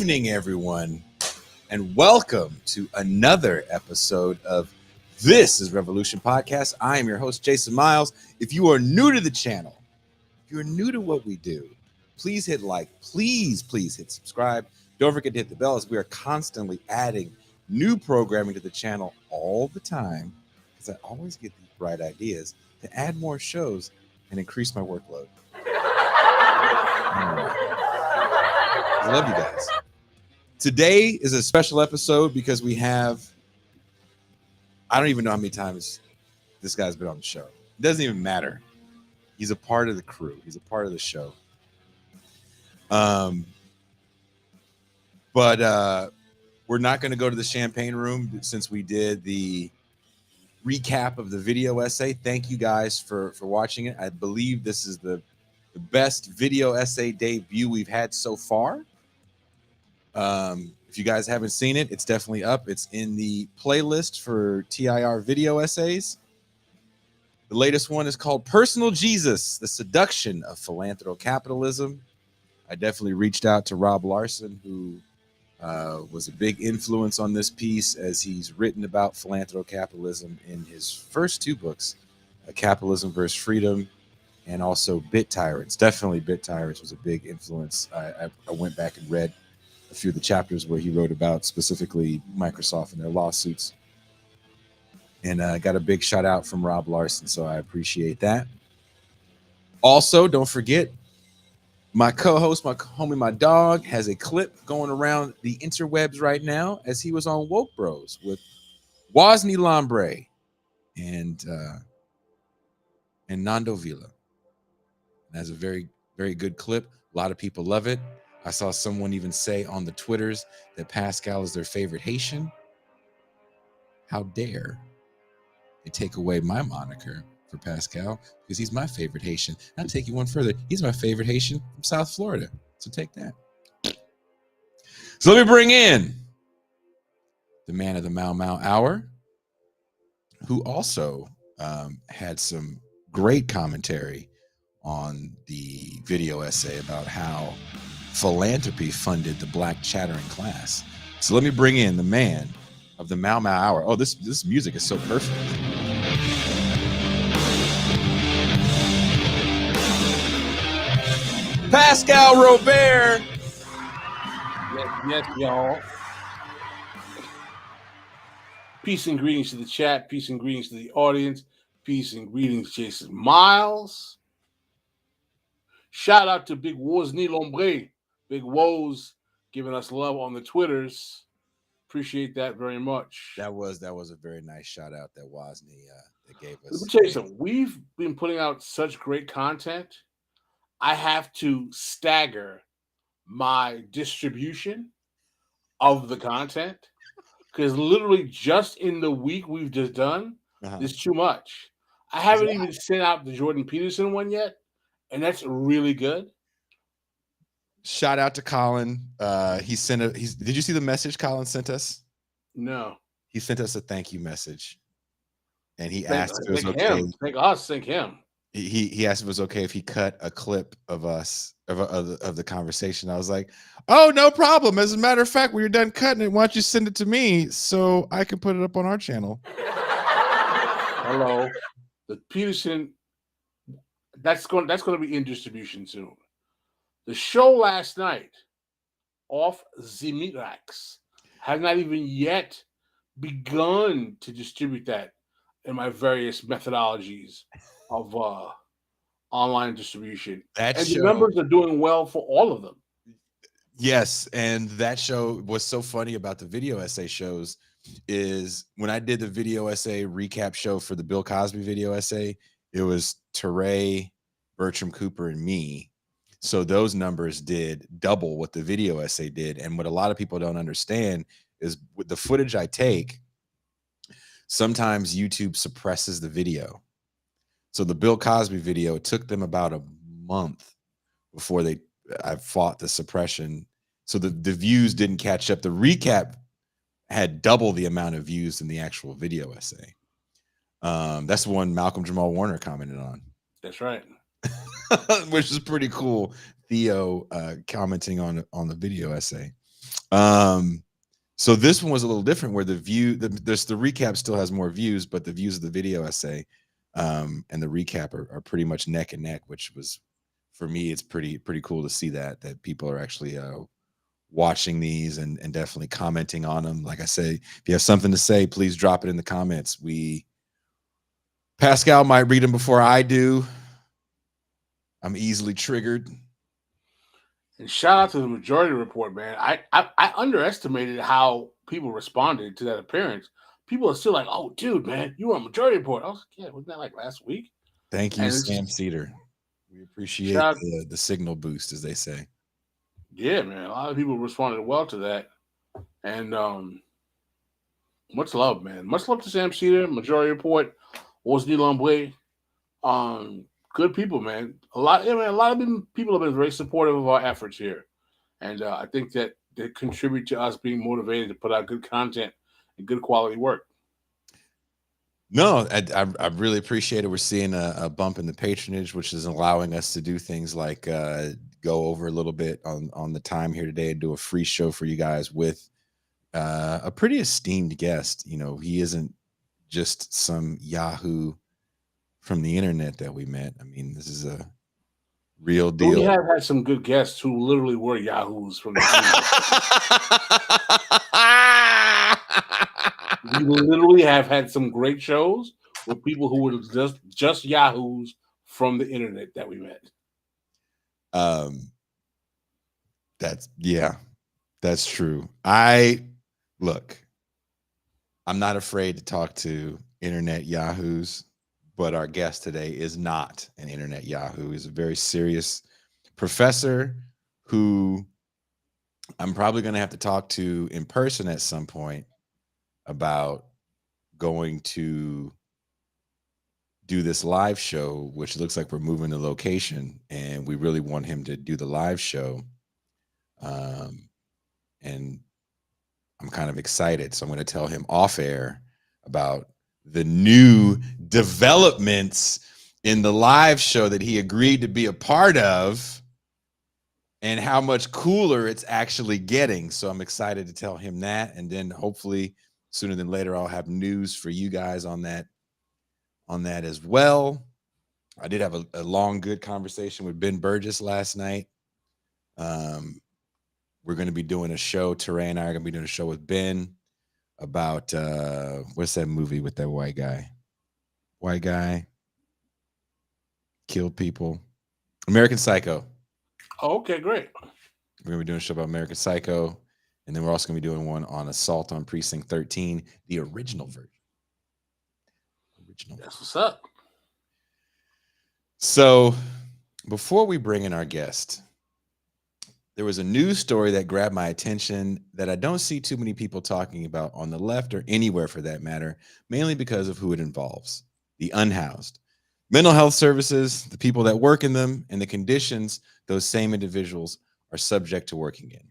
evening, everyone, and welcome to another episode of This is Revolution Podcast. I am your host, Jason Miles. If you are new to the channel, if you're new to what we do, please hit like, please hit subscribe. Don't forget to hit the bell, as we are constantly adding new programming to the channel all the time, because I always get these bright ideas to add more shows and increase my workload. I love you guys. Today is a special episode because we have, I don't even know how many times this guy's been on the show. It doesn't even matter. He's a part of the crew. He's a part of the show. But we're not going to go to the champagne room since we did the recap of the video essay. Thank you guys for watching it. I believe this is the best video essay debut we've had so far. If you guys haven't seen it, it's definitely up. It's in the playlist for TIR video essays. The latest one is called Personal Jesus, the Seduction of Philanthrocapitalism. I definitely reached out to Rob Larson, who was a big influence on this piece, as he's written about philanthrocapitalism in his first two books, Capitalism versus Freedom, and also Bit Tyrants. Definitely Bit Tyrants was a big influence. I went back and read a few of the chapters where he wrote about specifically Microsoft and their lawsuits. And I got a big shout out from Rob Larson, so I appreciate that. Also, don't forget, my co-host, my homie, my dog, has a clip going around the interwebs right now, as he was on Woke Bros with Wrzesniewski and Nando Vila. That's a very, very good clip. A lot of people love it. I saw someone even say on the Twitters that Pascal is their favorite Haitian. How dare they take away my moniker for Pascal, because he's my favorite Haitian. I'll take you one further. He's my favorite Haitian from South Florida. So take that. So let me bring in the man of the Mau Mau Hour, who also had some great commentary on the video essay about how philanthropy funded the black chattering class. So let me bring in the man of the Mau Mau Hour. Oh, this music is so perfect. Pascal Robert. Yes, y'all. Peace and greetings to the chat. Peace and greetings to the audience. Peace and greetings, Jason Miles. Shout out to Big Wrzesniewski, Big Woz, giving us love on the Twitters. Appreciate that very much. That was a very nice shout out that Wozni that gave us. Let me tell you something. We've been putting out such great content. I have to stagger my distribution of the content, because literally just in the week we've just done, there's too much. I haven't even sent out the Jordan Peterson one yet, and that's really good. Shout out to Colin. Did you see the message Colin sent us? No. He sent us a thank you message, and he asked if it was okay. Thank him. He asked if it was okay if he cut a clip of us of the conversation. I was like, oh, no problem. As a matter of fact, when you're done cutting it, why don't you send it to me so I can put it up on our channel? Hello. The Peterson, that's going to be in distribution soon. The show last night, Off the Mitrax, has not even yet begun to distribute that in my various methodologies of online distribution. The numbers are doing well for all of them. Yes, and that show, what's so funny about the video essay shows is when I did the video essay recap show for the Bill Cosby video essay, it was Teray, Bertram Cooper, and me. So those numbers did double what the video essay did. And what a lot of people don't understand is with the footage I take, sometimes YouTube suppresses the video. So the Bill Cosby video, it took them about a month before I fought the suppression. So the views didn't catch up. The recap had double the amount of views than the actual video essay. That's the one Malcolm Jamal Warner commented on. That's right. Which is pretty cool. Theo commenting on the video essay. So this one was a little different, where the recap still has more views, but the views of the video essay and the recap are pretty much neck and neck, which was, for me, it's pretty cool to see that people are actually watching these and definitely commenting on them. Like I say, if you have something to say, please drop it in the comments. Pascal might read them before I do. I'm easily triggered. And shout out to the Majority Report, man. I underestimated how people responded to that appearance. People are still like, "Oh, dude, man, you were on Majority Report." I was like, "Yeah, wasn't that like last week?" Thank you, And Sam Cedar. We appreciate shout, the signal boost, as they say. yeah, man. A lot of people responded well to that, and much love, man. Much love to Sam Cedar, Majority Report, Wrzesniewski. Good people, man. A lot of people have been very supportive of our efforts here, and I think that they contribute to us being motivated to put out good content and good quality work. No, I really appreciate it. We're seeing a bump in the patronage, which is allowing us to do things like go over a little bit on the time here today and do a free show for you guys with a pretty esteemed guest. You know, he isn't just some Yahoo from the internet that we met. I mean, this is a real deal. We have had some good guests who literally were Yahoos from the internet. We literally have had some great shows with people who were just Yahoos from the internet that we met. That's true. I'm not afraid to talk to internet Yahoos, but our guest today is not an internet Yahoo. He's a very serious professor who I'm probably going to have to talk to in person at some point about going to do this live show, which looks like we're moving the location, and we really want him to do the live show. And I'm kind of excited. So I'm going to tell him off air about the new developments in the live show that he agreed to be a part of and how much cooler it's actually getting. So I'm excited to tell him that. And then hopefully sooner than later, I'll have news for you guys on that as well. I did have a long, good conversation with Ben Burgess last night. We're going to be doing a show. Teray and I are going to be doing a show with Ben about what's that movie with that white guy? White guy killed people. American Psycho. Oh, okay, great. We're going to be doing a show about American Psycho. And then we're also going to be doing one on Assault on Precinct 13, the original version. That's what's up. So before we bring in our guest, there was a news story that grabbed my attention that I don't see too many people talking about on the left or anywhere for that matter, mainly because of who it involves: the unhoused. Mental health services, the people that work in them, and the conditions those same individuals are subject to working in.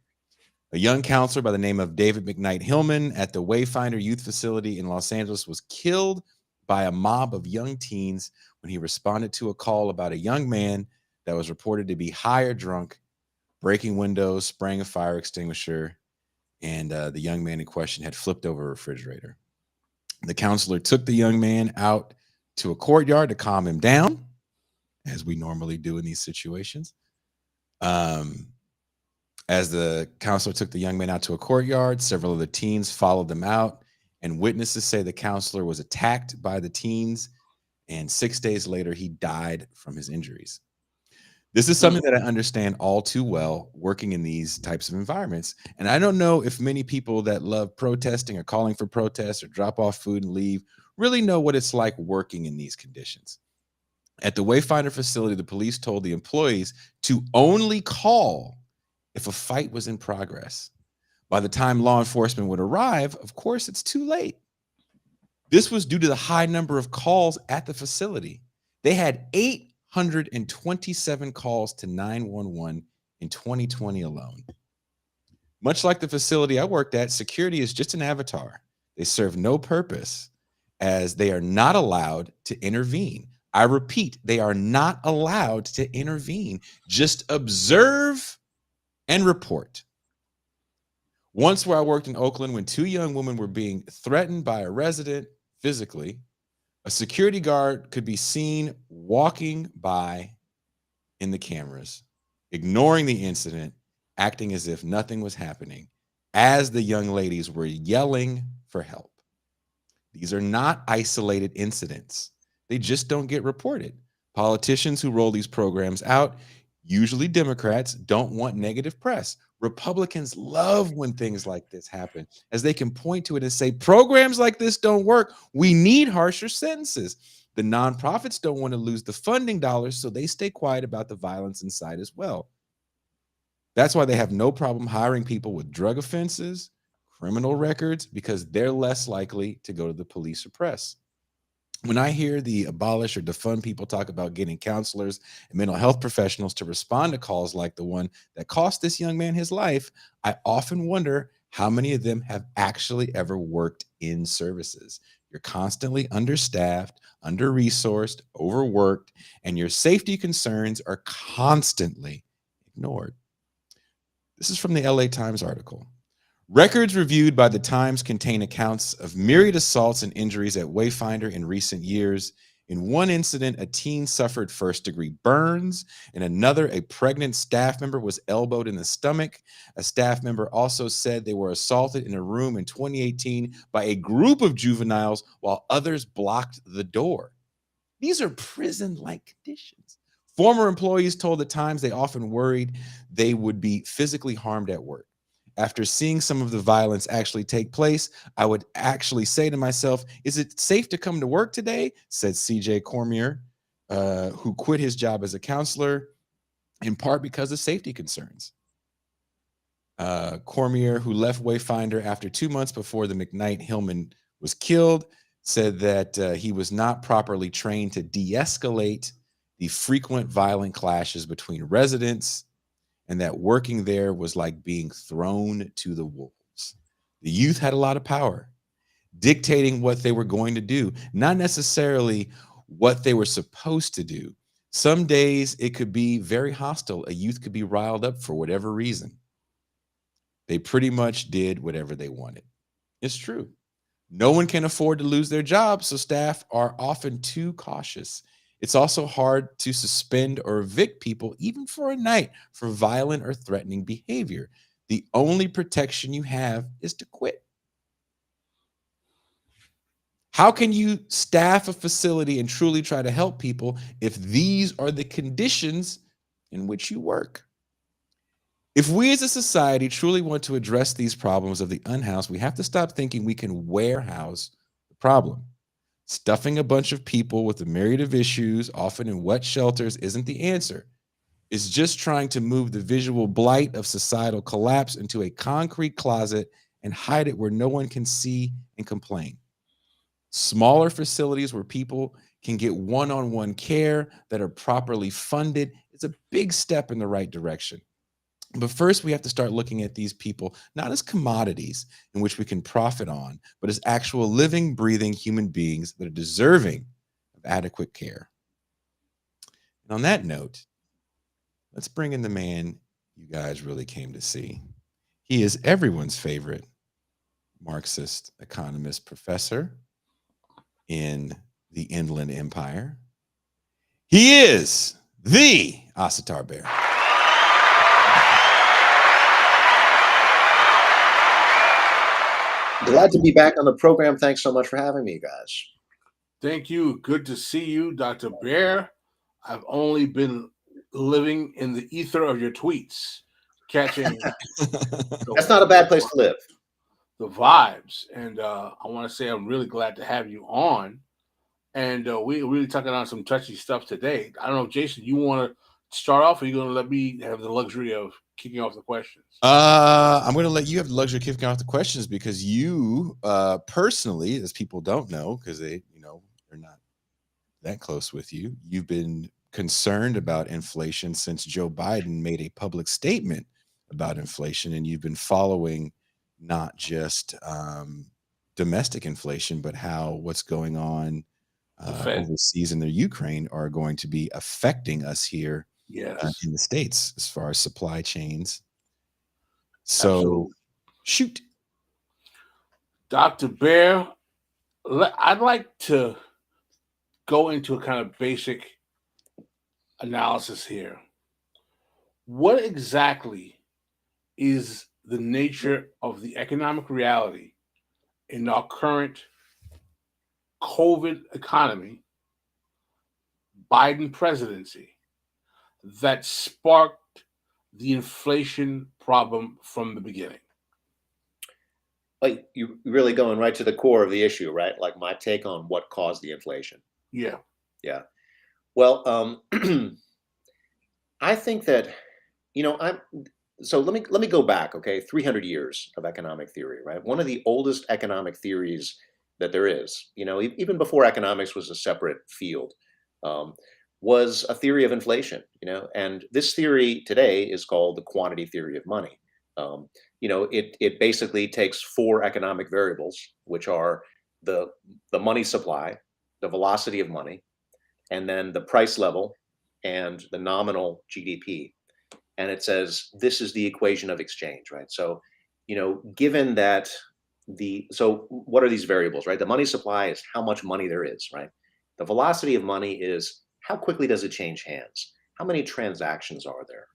A young counselor by the name of David McKnight Hillman at the Wayfinder Youth Facility in Los Angeles was killed by a mob of young teens when he responded to a call about a young man that was reported to be high or drunk, breaking windows, spraying a fire extinguisher, and the young man in question had flipped over a refrigerator. The counselor took the young man out to a courtyard to calm him down, as we normally do in these situations. As the counselor took the young man out to a courtyard, several of the teens followed them out, and witnesses say the counselor was attacked by the teens, and 6 days later, he died from his injuries. This is something that I understand all too well working in these types of environments. And I don't know if many people that love protesting or calling for protests or drop off food and leave really know what it's like working in these conditions. At the Wayfinder facility, the police told the employees to only call if a fight was in progress. By the time law enforcement would arrive, of course, it's too late. This was due to the high number of calls at the facility. They had 827 calls to 911 in 2020 alone. Much like the facility I worked at, security is just an avatar. They serve no purpose, as they are not allowed to intervene. I repeat, they are not allowed to intervene. Just observe and report. Once where I worked in Oakland, when two young women were being threatened by a resident physically, a security guard could be seen walking by in the cameras, ignoring the incident, acting as if nothing was happening as the young ladies were yelling for help. These are not isolated incidents. They just don't get reported. Politicians who roll these programs out, usually Democrats, don't want negative press. Republicans love when things like this happen, as they can point to it and say, programs like this don't work. We need harsher sentences. The nonprofits don't want to lose the funding dollars, so they stay quiet about the violence inside as well. That's why they have no problem hiring people with drug offenses, criminal records, because they're less likely to go to the police or press. When I hear the abolish or defund people talk about getting counselors and mental health professionals to respond to calls like the one that cost this young man his life, I often wonder how many of them have actually ever worked in services. You're constantly understaffed, under-resourced, overworked, and your safety concerns are constantly ignored. This is from the LA Times article. Records reviewed by the Times contain accounts of myriad assaults and injuries at Wayfinder in recent years. In one incident, a teen suffered first-degree burns. In another, a pregnant staff member was elbowed in the stomach. A staff member also said they were assaulted in a room in 2018 by a group of juveniles while others blocked the door. These are prison-like conditions. Former employees told the Times they often worried they would be physically harmed at work. After seeing some of the violence actually take place, I would actually say to myself, is it safe to come to work today? Said CJ Cormier, who quit his job as a counselor, in part because of safety concerns. Cormier, who left Wayfinder after 2 months before the McKnight Hillman was killed, said that he was not properly trained to de-escalate the frequent violent clashes between residents, and that working there was like being thrown to the wolves. The youth had a lot of power, dictating what they were going to do, not necessarily what they were supposed to do. Some days it could be very hostile. A youth could be riled up for whatever reason. They pretty much did whatever they wanted. It's true. No one can afford to lose their job, so staff are often too cautious. It's also hard to suspend or evict people, even for a night, for violent or threatening behavior. The only protection you have is to quit. How can you staff a facility and truly try to help people if these are the conditions in which you work? If we as a society truly want to address these problems of the unhoused, we have to stop thinking we can warehouse the problem. Stuffing a bunch of people with a myriad of issues, often in wet shelters, isn't the answer. It's just trying to move the visual blight of societal collapse into a concrete closet and hide it where no one can see and complain. Smaller facilities where people can get one-on-one care that are properly funded is a big step in the right direction. But first, we have to start looking at these people not as commodities in which we can profit on, but as actual living, breathing human beings that are deserving of adequate care. And on that note, let's bring in the man you guys really came to see. He is everyone's favorite Marxist economist professor in the Inland Empire. He is the Asatar Bair. Glad to be back on the program. Thanks so much for having me, guys. Thank you. Good to see you, Dr. Bair. I've only been living in the ether of your tweets, catching That's not a bad place to live. The vibes. And I want to say I'm really glad to have you on. And we're really talking on some touchy stuff today. I don't know, Jason, you want to start off, or are you going to let me have the luxury of kicking off the questions? I'm going to let you have the luxury of kicking off the questions because you personally, as people don't know, because they're not that close with you, you've been concerned about inflation since Joe Biden made a public statement about inflation, and you've been following not just domestic inflation, but how what's going on overseas in the Ukraine are going to be affecting us here in the States as far as supply chains. So, Shoot. Dr. Bair, I'd like to go into a kind of basic analysis here. What exactly is the nature of the economic reality in our current COVID economy, Biden presidency, that sparked the inflation problem from the beginning? Like, you really going right to the core of the issue, right? Like my take on what caused the inflation. Yeah. Yeah. Well, I think that, so let me go back, okay? 300 years of economic theory, right? One of the oldest economic theories that there is, even before economics was a separate field, was a theory of inflation, and this theory today is called the quantity theory of money. It basically takes four economic variables, which are the money supply, the velocity of money, and then the price level and the nominal GDP. And it says this is the equation of exchange, right? So, given that so what are these variables, right? The money supply is how much money there is, right? The velocity of money is how quickly does it change hands? How many transactions are there,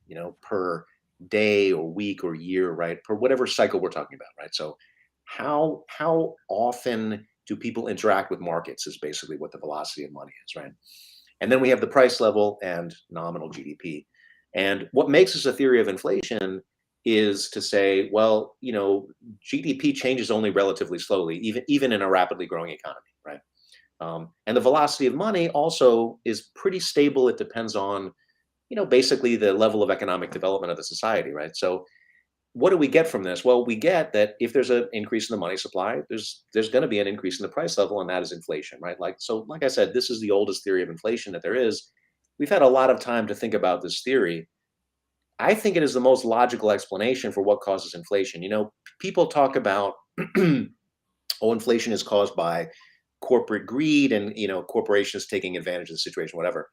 per day or week or year, right? Per whatever cycle we're talking about, right? So how often do people interact with markets is basically what the velocity of money is, right? And then we have the price level and nominal GDP. And what makes this a theory of inflation is to say, well, GDP changes only relatively slowly, even in a rapidly growing economy, right? And the velocity of money also is pretty stable. It depends on, basically the level of economic development of the society, right? So what do we get from this? Well, we get that if there's an increase in the money supply, there's going to be an increase in the price level, and that is inflation, right? Like I said, this is the oldest theory of inflation that there is. We've had a lot of time to think about this theory. I think it is the most logical explanation for what causes inflation. People talk about, inflation is caused by corporate greed and, corporations taking advantage of the situation, whatever.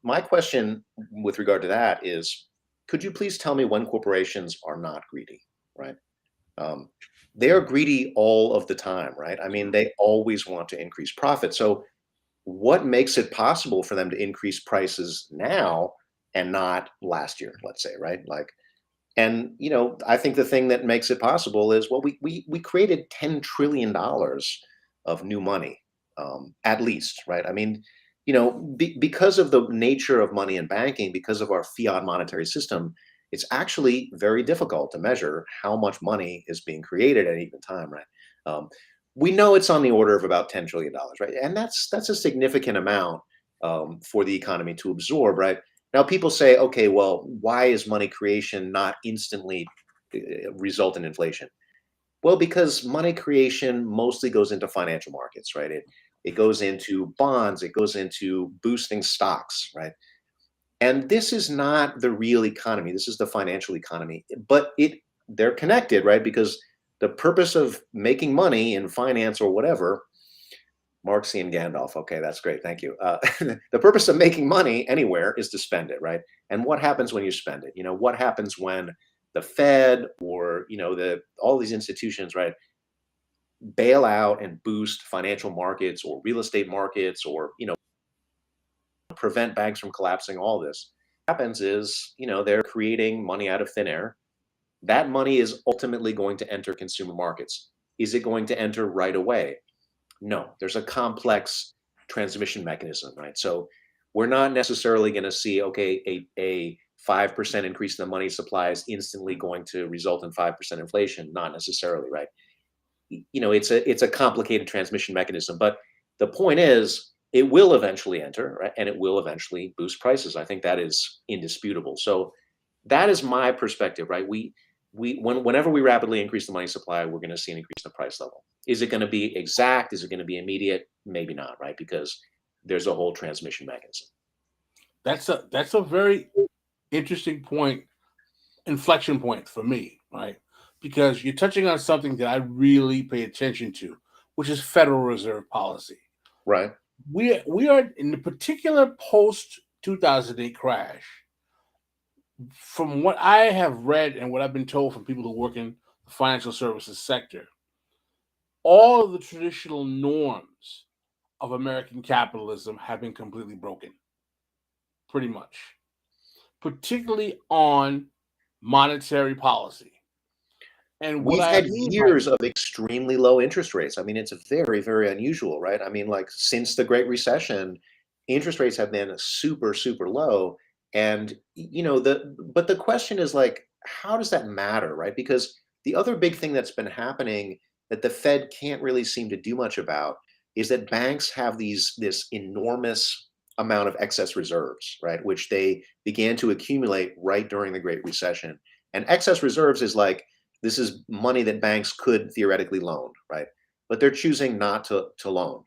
My question with regard to that is, could you please tell me when corporations are not greedy, right? They are greedy all of the time, right? I mean, they always want to increase profit. So what makes it possible for them to increase prices now and not last year, let's say, right? And I think the thing that makes it possible is, well, we created $10 trillion of new money, at least, right? I mean, because of the nature of money and banking, because of our fiat monetary system, it's actually very difficult to measure how much money is being created at any given time, right? We know it's on the order of about $10 trillion, right? And that's a significant amount for the economy to absorb, right? Now, people say, okay, well, why is money creation not instantly result in inflation? Well, because money creation mostly goes into financial markets, right? It goes into bonds, it goes into boosting stocks, right? And this is not the real economy. This is the financial economy, but they're connected, right? Because the purpose of making money in finance or whatever, Marxian Gandalf. Okay, that's great. Thank you. The purpose of making money anywhere is to spend it, right? And what happens when you spend it? What happens when the Fed or, all these institutions, right, bail out and boost financial markets or real estate markets or, prevent banks from collapsing, all this. What happens is, they're creating money out of thin air. That money is ultimately going to enter consumer markets. Is it going to enter right away? No, there's a complex transmission mechanism, right? So we're not necessarily going to see, okay, a 5% increase in the money supply is instantly going to result in 5% inflation. Not necessarily, right? It's a complicated transmission mechanism, but the point is it will eventually enter, right? And it will eventually boost prices. I think that is indisputable. So that is my perspective, right? Whenever we rapidly increase the money supply, we're going to see an increase in the price level. Is it going to be exact? Is it going to be immediate? Maybe not, right? Because there's a whole transmission mechanism. That's a very interesting point, inflection point for me, right? Because you're touching on something that I really pay attention to, which is Federal Reserve policy. Right. We are in the particular post 2008 crash. From what I have read and what I've been told from people who work in the financial services sector, all of the traditional norms of American capitalism have been completely broken, pretty much, particularly on monetary policy. And what We've I had mean by years of extremely low interest rates. I mean, it's very, very unusual, right? I mean, like since the Great Recession, interest rates have been super, super low. And but the question is like, how does that matter, right? Because the other big thing that's been happening that the Fed can't really seem to do much about is that banks have this enormous amount of excess reserves, right? Which they began to accumulate right during the Great Recession. And excess reserves is like, this is money that banks could theoretically loan, right? But they're choosing not to loan.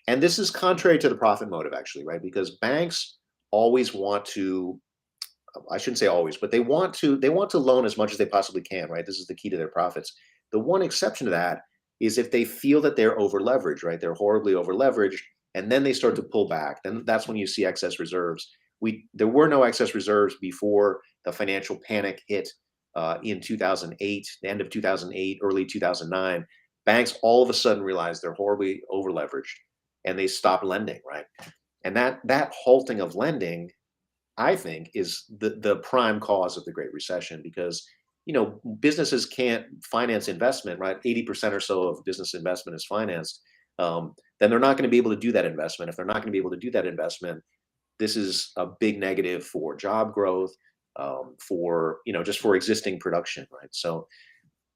And this is contrary to the profit motive, actually, right? Because banks always want to, I shouldn't say always, but they want to loan as much as they possibly can, right? This is the key to their profits. The one exception to that is if they feel that they're over leveraged, right? They're horribly over leveraged, and then they start to pull back. Then that's when you see excess reserves. There were no excess reserves before the financial panic hit in 2008, the end of 2008, early 2009. Banks all of a sudden realized they're horribly over leveraged, and they stopped lending, right? And that halting of lending, I think, is the prime cause of the Great Recession, because businesses can't finance investment, right? 80% or so of business investment is financed. Then they're not going to be able to do that investment. If they're not going to be able to do that investment, this is a big negative for job growth, for just for existing production, right? So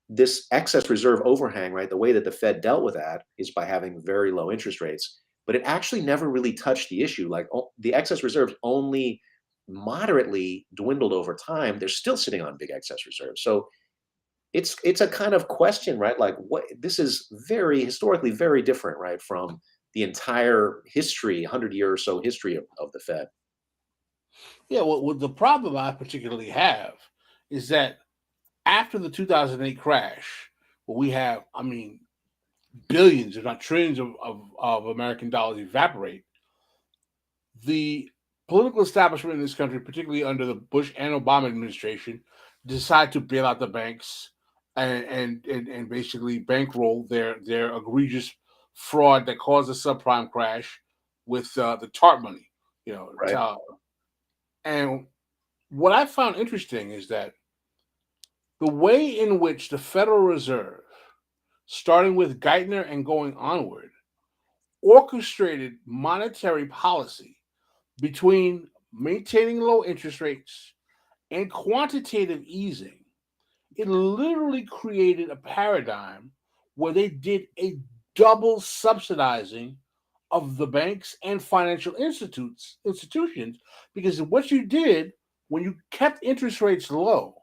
this excess reserve overhang, right? The way that the Fed dealt with that is by having very low interest rates, but it actually never really touched the issue. Like the excess reserves only moderately dwindled over time. They're still sitting on big excess reserves. So it's a kind of question, right? Like this is historically very different, right, from the entire history, 100-year or so history of the Fed. Yeah, well, the problem I particularly have is that after the 2008 crash, where we have, I mean, billions, if not trillions of American dollars evaporate, the political establishment in this country, particularly under the Bush and Obama administration, decide to bail out the banks and basically bankroll their egregious fraud that caused the subprime crash with the TARP money, Right. And what I found interesting is that the way in which the Federal Reserve, starting with Geithner and going onward, orchestrated monetary policy between maintaining low interest rates and quantitative easing, it literally created a paradigm where they did a double subsidizing of the banks and financial institutions, because what you did when you kept interest rates low,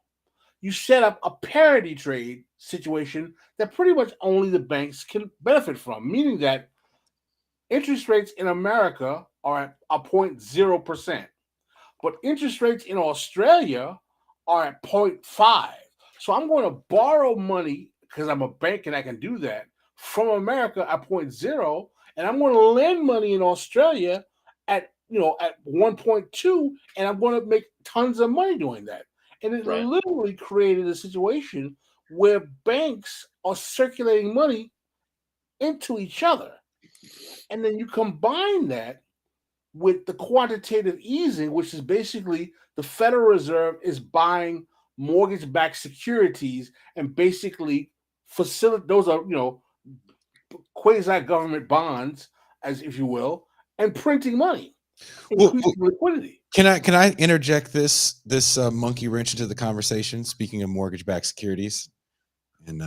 you set up a parity trade situation that pretty much only the banks can benefit from, meaning that interest rates in America are at a 0.0%, but interest rates in Australia are at 0.5. So I'm going to borrow money because I'm a bank and I can do that from America at 0.0, and I'm going to lend money in Australia at 1.2, and I'm going to make tons of money doing that. And it literally created a situation where banks are circulating money into each other. And then you combine that with the quantitative easing, which is basically the Federal Reserve is buying mortgage-backed securities and basically facilitate, those are, quasi-government bonds, as if you will, and printing money, increasing liquidity. Can I interject this monkey wrench into the conversation? Speaking of mortgage-backed securities, and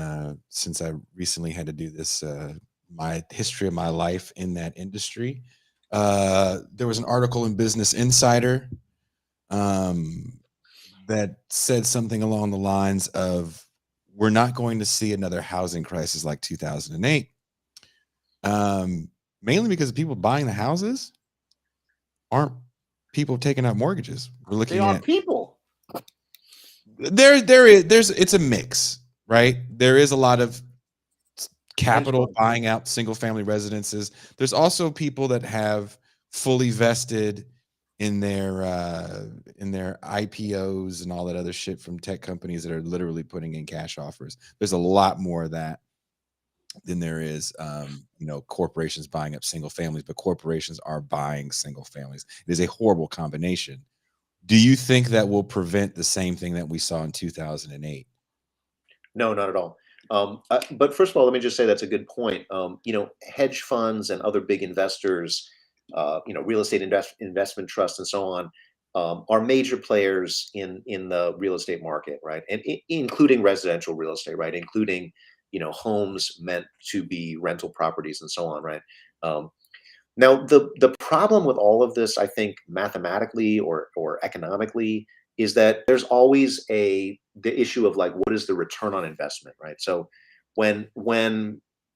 since I recently had to do this, my history of my life in that industry, there was an article in Business Insider that said something along the lines of, "We're not going to see another housing crisis like 2008." Mainly because the people buying the houses aren't people taking out mortgages. We're looking at people. It's a mix, right? There is a lot of capital buying out single family residences. There's also people that have fully vested in their IPOs and all that other shit from tech companies that are literally putting in cash offers. There's a lot more of that than there is, corporations buying up single families, but corporations are buying single families. It is a horrible combination. Do you think that will prevent the same thing that we saw in 2008? No, not at all. But first of all, let me just say that's a good point. Hedge funds and other big investors, real estate investment trusts and so on, are major players in the real estate market, right? And including residential real estate, right? Including homes meant to be rental properties and so on, right? Now, the problem with all of this, I think, mathematically or economically, is that there's always the issue of like, what is the return on investment, right? So when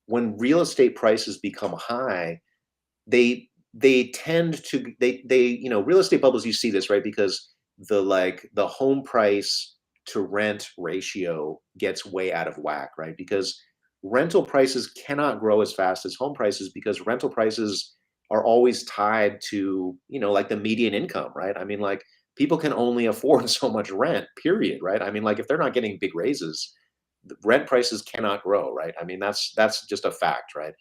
real estate prices become high, they tend to real estate bubbles. You see this, right? Because the home price to rent ratio gets way out of whack, right? Because rental prices cannot grow as fast as home prices, because rental prices are always tied to like the median income, right? I mean, like, people can only afford so much rent, period, right? I mean, like, if they're not getting big raises, the rent prices cannot grow, right? I mean, that's just a fact, right?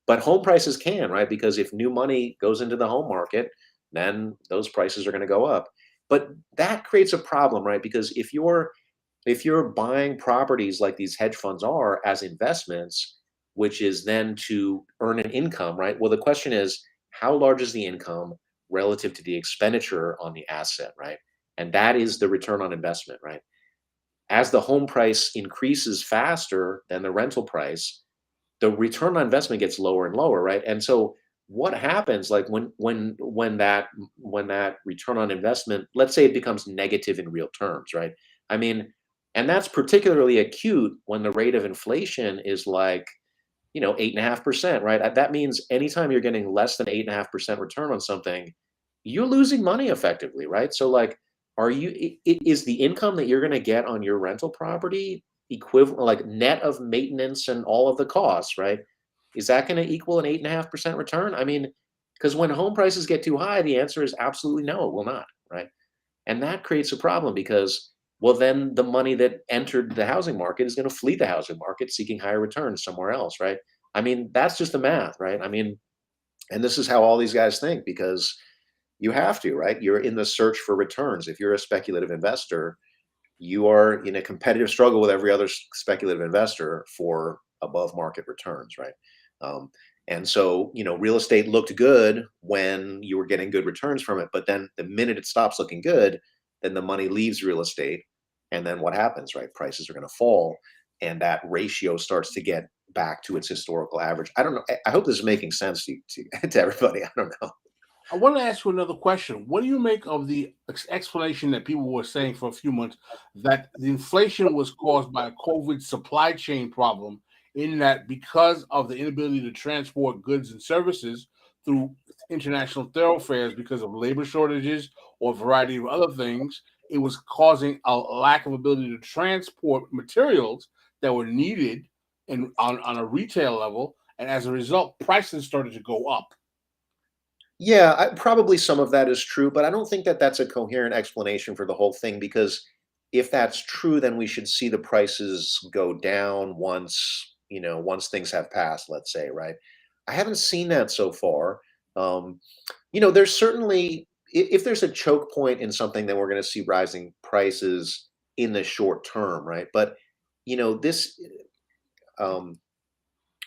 But home prices can, right? Because if new money goes into the home market, then those prices are going to go up. But that creates a problem, right? Because if you're buying properties like these hedge funds are as investments, which is then to earn an income, right? Well, the question is, how large is the income relative to the expenditure on the asset, right? And that is the return on investment, right? As the home price increases faster than the rental price, the return on investment gets lower and lower, right? And so what happens, like, when that return on investment, let's say it becomes negative in real terms, right? I mean, and that's particularly acute when the rate of inflation is like 8.5%, right? That means anytime you're getting less than 8.5% return on something, you're losing money effectively, right? So, like, is the income that you're going to get on your rental property equivalent, like, net of maintenance and all of the costs, right? Is that going to equal an 8.5% return? I mean, because when home prices get too high, the answer is absolutely no, it will not, right? And that creates a problem because, well, then the money that entered the housing market is going to flee the housing market seeking higher returns somewhere else, right? I mean, that's just the math, right? I mean, and this is how all these guys think, because you have to, right? You're in the search for returns. If you're a speculative investor, you are in a competitive struggle with every other speculative investor for above market returns, right? Um, and so, real estate looked good when you were getting good returns from it, but then the minute it stops looking good, then the money leaves real estate, and then what happens, right? Prices are going to fall, and that ratio starts to get back to its historical average. I don't know. I hope this is making sense to everybody. I don't know. I want to ask you another question. What do you make of the explanation that people were saying for a few months that the inflation was caused by a COVID supply chain problem, in that because of the inability to transport goods and services through international thoroughfares because of labor shortages or a variety of other things, it was causing a lack of ability to transport materials that were needed on a retail level, and as a result, prices started to go up. Yeah, probably some of that is true, but I don't think that that's a coherent explanation for the whole thing, because if that's true, then we should see the prices go down once things have passed, let's say, right? I haven't seen that so far. Um, there's certainly, if there's a choke point in something, then we're going to see rising prices in the short term, right? But this um,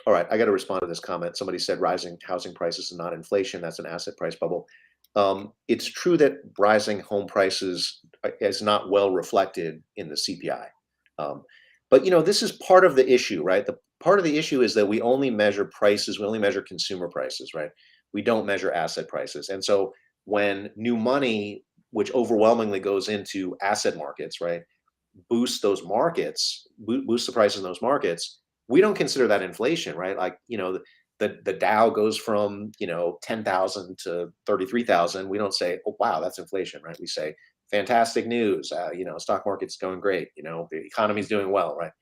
all right, I got to respond to this comment. Somebody said rising housing prices is not inflation. That's an asset price bubble. It's true that rising home prices is not well reflected in the CPI. Um, but this is part of the issue, right? The part of the issue is that we only measure prices. We only measure consumer prices, right? We don't measure asset prices. And so when new money, which overwhelmingly goes into asset markets, right, boosts those markets, boost the prices in those markets, we don't consider that inflation, right? Like, the Dow goes from 10,000 to 33,000. We don't say, oh wow, that's inflation, right? We say, fantastic news. Stock market's going great. The economy's doing well, right?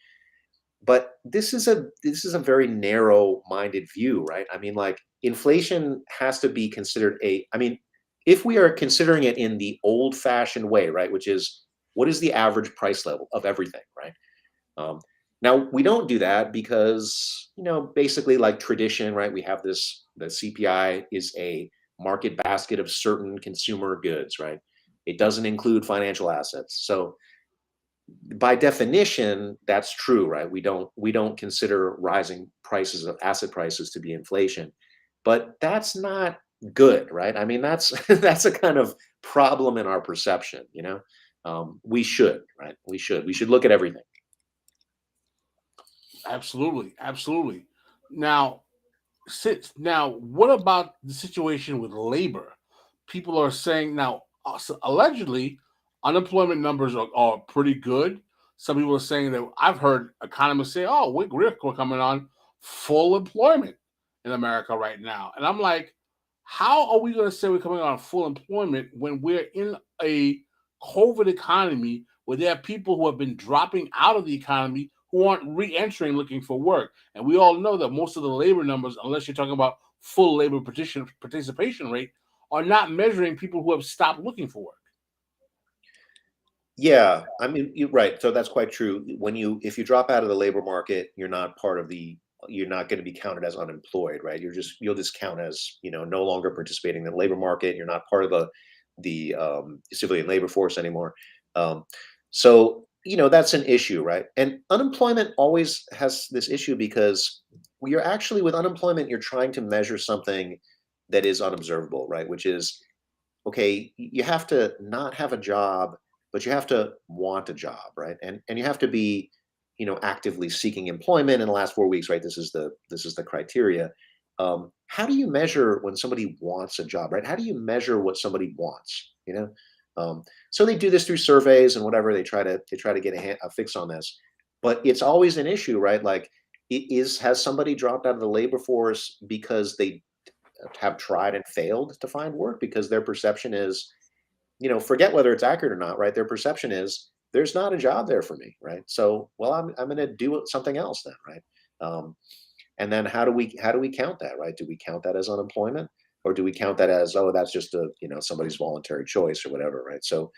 But this is a very narrow-minded view, right? I mean, like, inflation has to be considered I mean, if we are considering it in the old-fashioned way, right, which is what is the average price level of everything, right? Now we don't do that because, basically like tradition, right? We have this, the CPI is a market basket of certain consumer goods, right? It doesn't include financial assets. So by definition, that's true, right? We don't consider rising prices of asset prices to be inflation, but that's not good, right? I mean, that's that's a kind of problem in our perception, we should, right? We should look at everything. Absolutely, absolutely. Now, what about the situation with labor? People are saying now, allegedly, unemployment numbers are pretty good. Some people are saying that I've heard economists say, "Oh, we're coming on full employment in America right now," and I'm like, how are we going to say we're coming on full employment when we're in a COVID economy where there are people who have been dropping out of the economy who aren't re-entering looking for work? And we all know that most of the labor numbers, unless you're talking about full labor participation rate, are not measuring people who have stopped looking for work. Yeah, I mean, you're right. So that's quite true. If you drop out of the labor market, you're not going to be counted as unemployed, right? You'll just count as, no longer participating in the labor market. You're not part of the civilian labor force anymore. So, that's an issue, right? And unemployment always has this issue because you're actually, with unemployment, you're trying to measure something that is unobservable, right? Which is, okay, you have to not have a job, but you have to want a job, right? And you have to be, actively seeking employment in the last 4 weeks, right? This is the criteria. How do you measure when somebody wants a job, right? How do you measure what somebody wants? So they do this through surveys and whatever. They try to get a fix on this, but it's always an issue, right? Like, has somebody dropped out of the labor force because they have tried and failed to find work, because their perception is, forget whether it's accurate or not, right? Their perception is there's not a job there for me, right? So, well, I'm going to do something else then, right? Um, and then how do we count that, right? Do we count that as unemployment, or do we count that as, oh, that's just somebody's voluntary choice or whatever, right? So,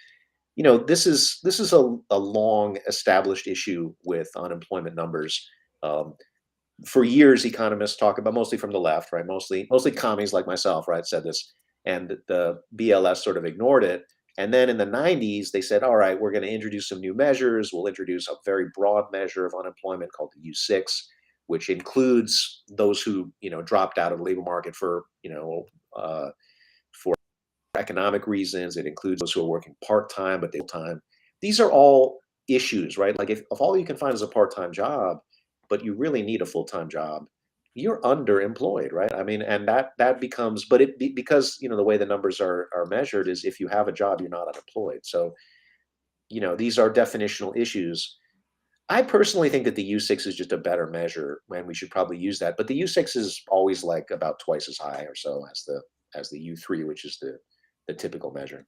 this is a long established issue with unemployment numbers. Um, for years, economists talk about, mostly from the left, right? Mostly commies like myself, right? Said this, and the BLS sort of ignored it. And then in the 90s, they said, all right, we're going to introduce some new measures. We'll introduce a very broad measure of unemployment called the U6, which includes those who, dropped out of the labor market for economic reasons. It includes those who are working part-time, but full-time. These are all issues, right? Like, if all you can find is a part-time job, but you really need a full-time job, you're underemployed, right? I mean, and that becomes, but because, the way the numbers are measured is, if you have a job, you're not unemployed. So, these are definitional issues. I personally think that the U6 is just a better measure, and we should probably use that. But the U6 is always like about twice as high or so as the U3, which is the typical measure.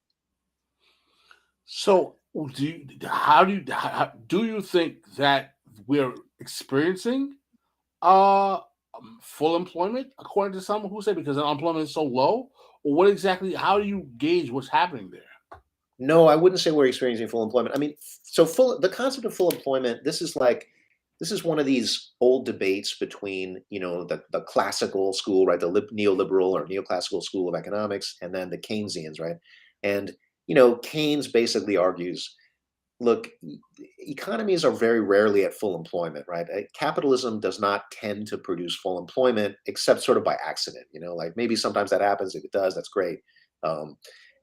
So, do you think that we're experiencing uh full employment, according to some who say, because unemployment is so low? Or what exactly? How do you gauge what's happening there? No, I wouldn't say we're experiencing full employment. I mean, so the concept of full employment, this is one of these old debates between, the classical school, right, the neoliberal or neoclassical school of economics, and then the Keynesians, right? And, Keynes basically argues, look, economies are very rarely at full employment, right? Capitalism does not tend to produce full employment, except sort of by accident. Like, maybe sometimes that happens. If it does, that's great. Um,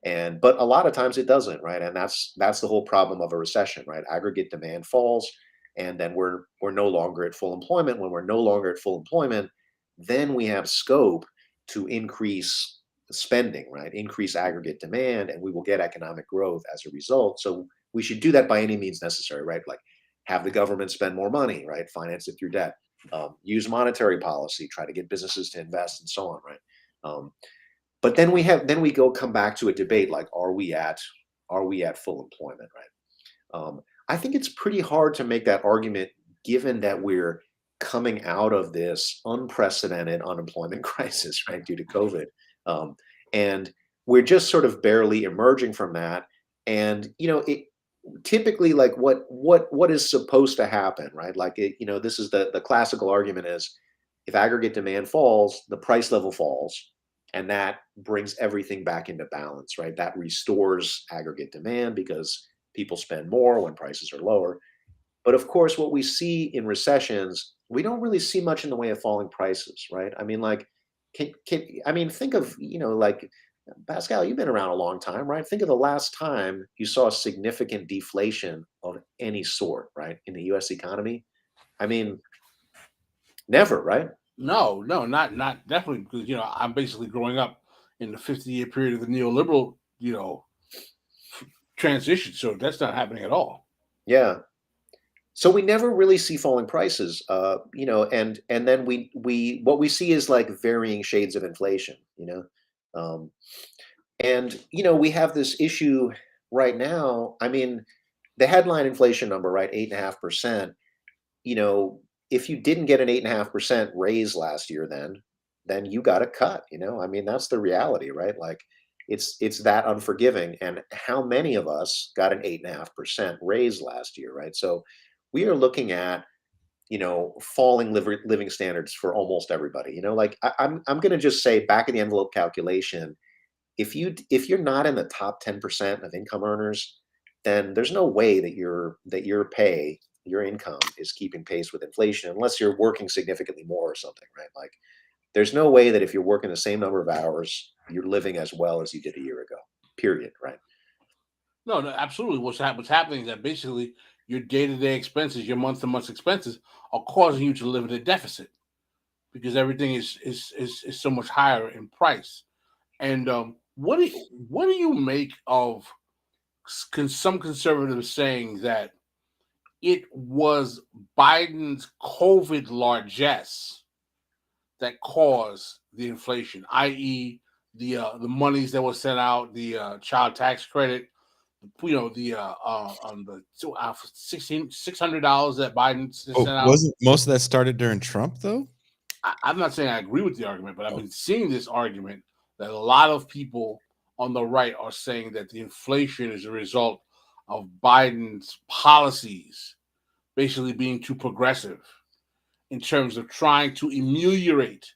but a lot of times it doesn't, right? And that's the whole problem of a recession, right? Aggregate demand falls, and then we're no longer at full employment. When we're no longer at full employment, then we have scope to increase spending, right? Increase aggregate demand, and we will get economic growth as a result. So we should do that by any means necessary, right? Like, have the government spend more money, right? Finance it through debt. Use monetary policy, try to get businesses to invest, and so on, right? But then we come back to a debate like, are we at full employment, right? I think it's pretty hard to make that argument, given that we're coming out of this unprecedented unemployment crisis, right, due to COVID. And we're just sort of barely emerging from that. And it typically, like, what is supposed to happen, right? Like, this is the classical argument is, if aggregate demand falls, the price level falls, and that brings everything back into balance, right? That restores aggregate demand because people spend more when prices are lower. But of course, what we see in recessions, we don't really see much in the way of falling prices, right? I mean, like, think of, like, Pascal, you've been around a long time, right? Think of the last time you saw significant deflation of any sort, right, in the U.S. economy. I mean, never, right? No, no, not definitely, because I'm basically growing up in the 50-year period of the neoliberal transition, so that's not happening at all. Yeah. So we never really see falling prices, and then what we see is like varying shades of inflation, um, and we have this issue right now. I mean, the headline inflation number, right, 8.5%. You know, if you didn't get an 8.5% raise last year, then you got a cut. I mean, that's the reality, right? Like, it's that unforgiving. And how many of us got an 8.5% raise last year, right? So we are looking at falling living standards for almost everybody. Like, I'm going to just say, back of the envelope calculation, if you're not in the top 10% of income earners, then there's no way that your income is keeping pace with inflation, unless you're working significantly more or something, right? Like, there's no way that if you're working the same number of hours, you're living as well as you did a year ago. Period, right? No, no, absolutely. What's happening is that basically your day-to-day expenses, your month-to-month expenses, are causing you to live in a deficit because everything is so much higher in price. And what do you make of some conservatives saying that it was Biden's COVID largesse that caused the inflation, i.e., the monies that were sent out, the child tax credit, the $600 that Biden sent Oh, out. wasn't most of that started during Trump though? I'm not saying I agree with the argument, but I've Oh, been seeing this argument that a lot of people on the right are saying that the inflation is a result of Biden's policies basically being too progressive in terms of trying to ameliorate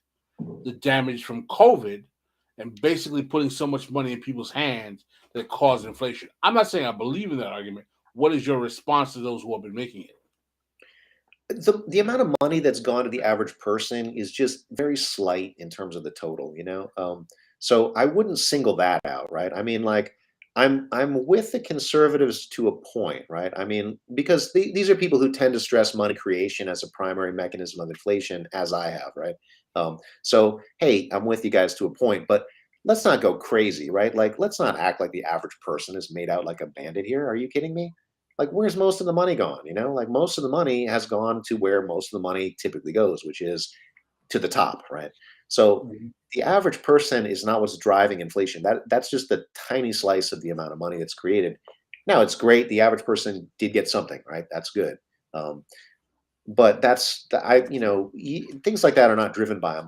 the damage from COVID and basically putting so much money in people's hands that caused inflation. I'm not saying I believe in that argument. What is your response to those who have been making it? The amount of money that's gone to the average person is just very slight in terms of the total, so I wouldn't single that out, right? I mean, like, I'm with the conservatives to a point, right? I mean, because these are people who tend to stress money creation as a primary mechanism of inflation, as I have, right? So hey, I'm with you guys to a point, but let's not go crazy, right? Like, let's not act like the average person is made out like a bandit here. Are you kidding me? Like, where's most of the money gone? Like, most of the money has gone to where most of the money typically goes, which is to the top, right? So Mhm. the average person is not what's driving inflation. That's just the tiny slice of the amount of money that's created. Now, it's great the average person did get something, right? That's good. Um, but things like that are not driven by a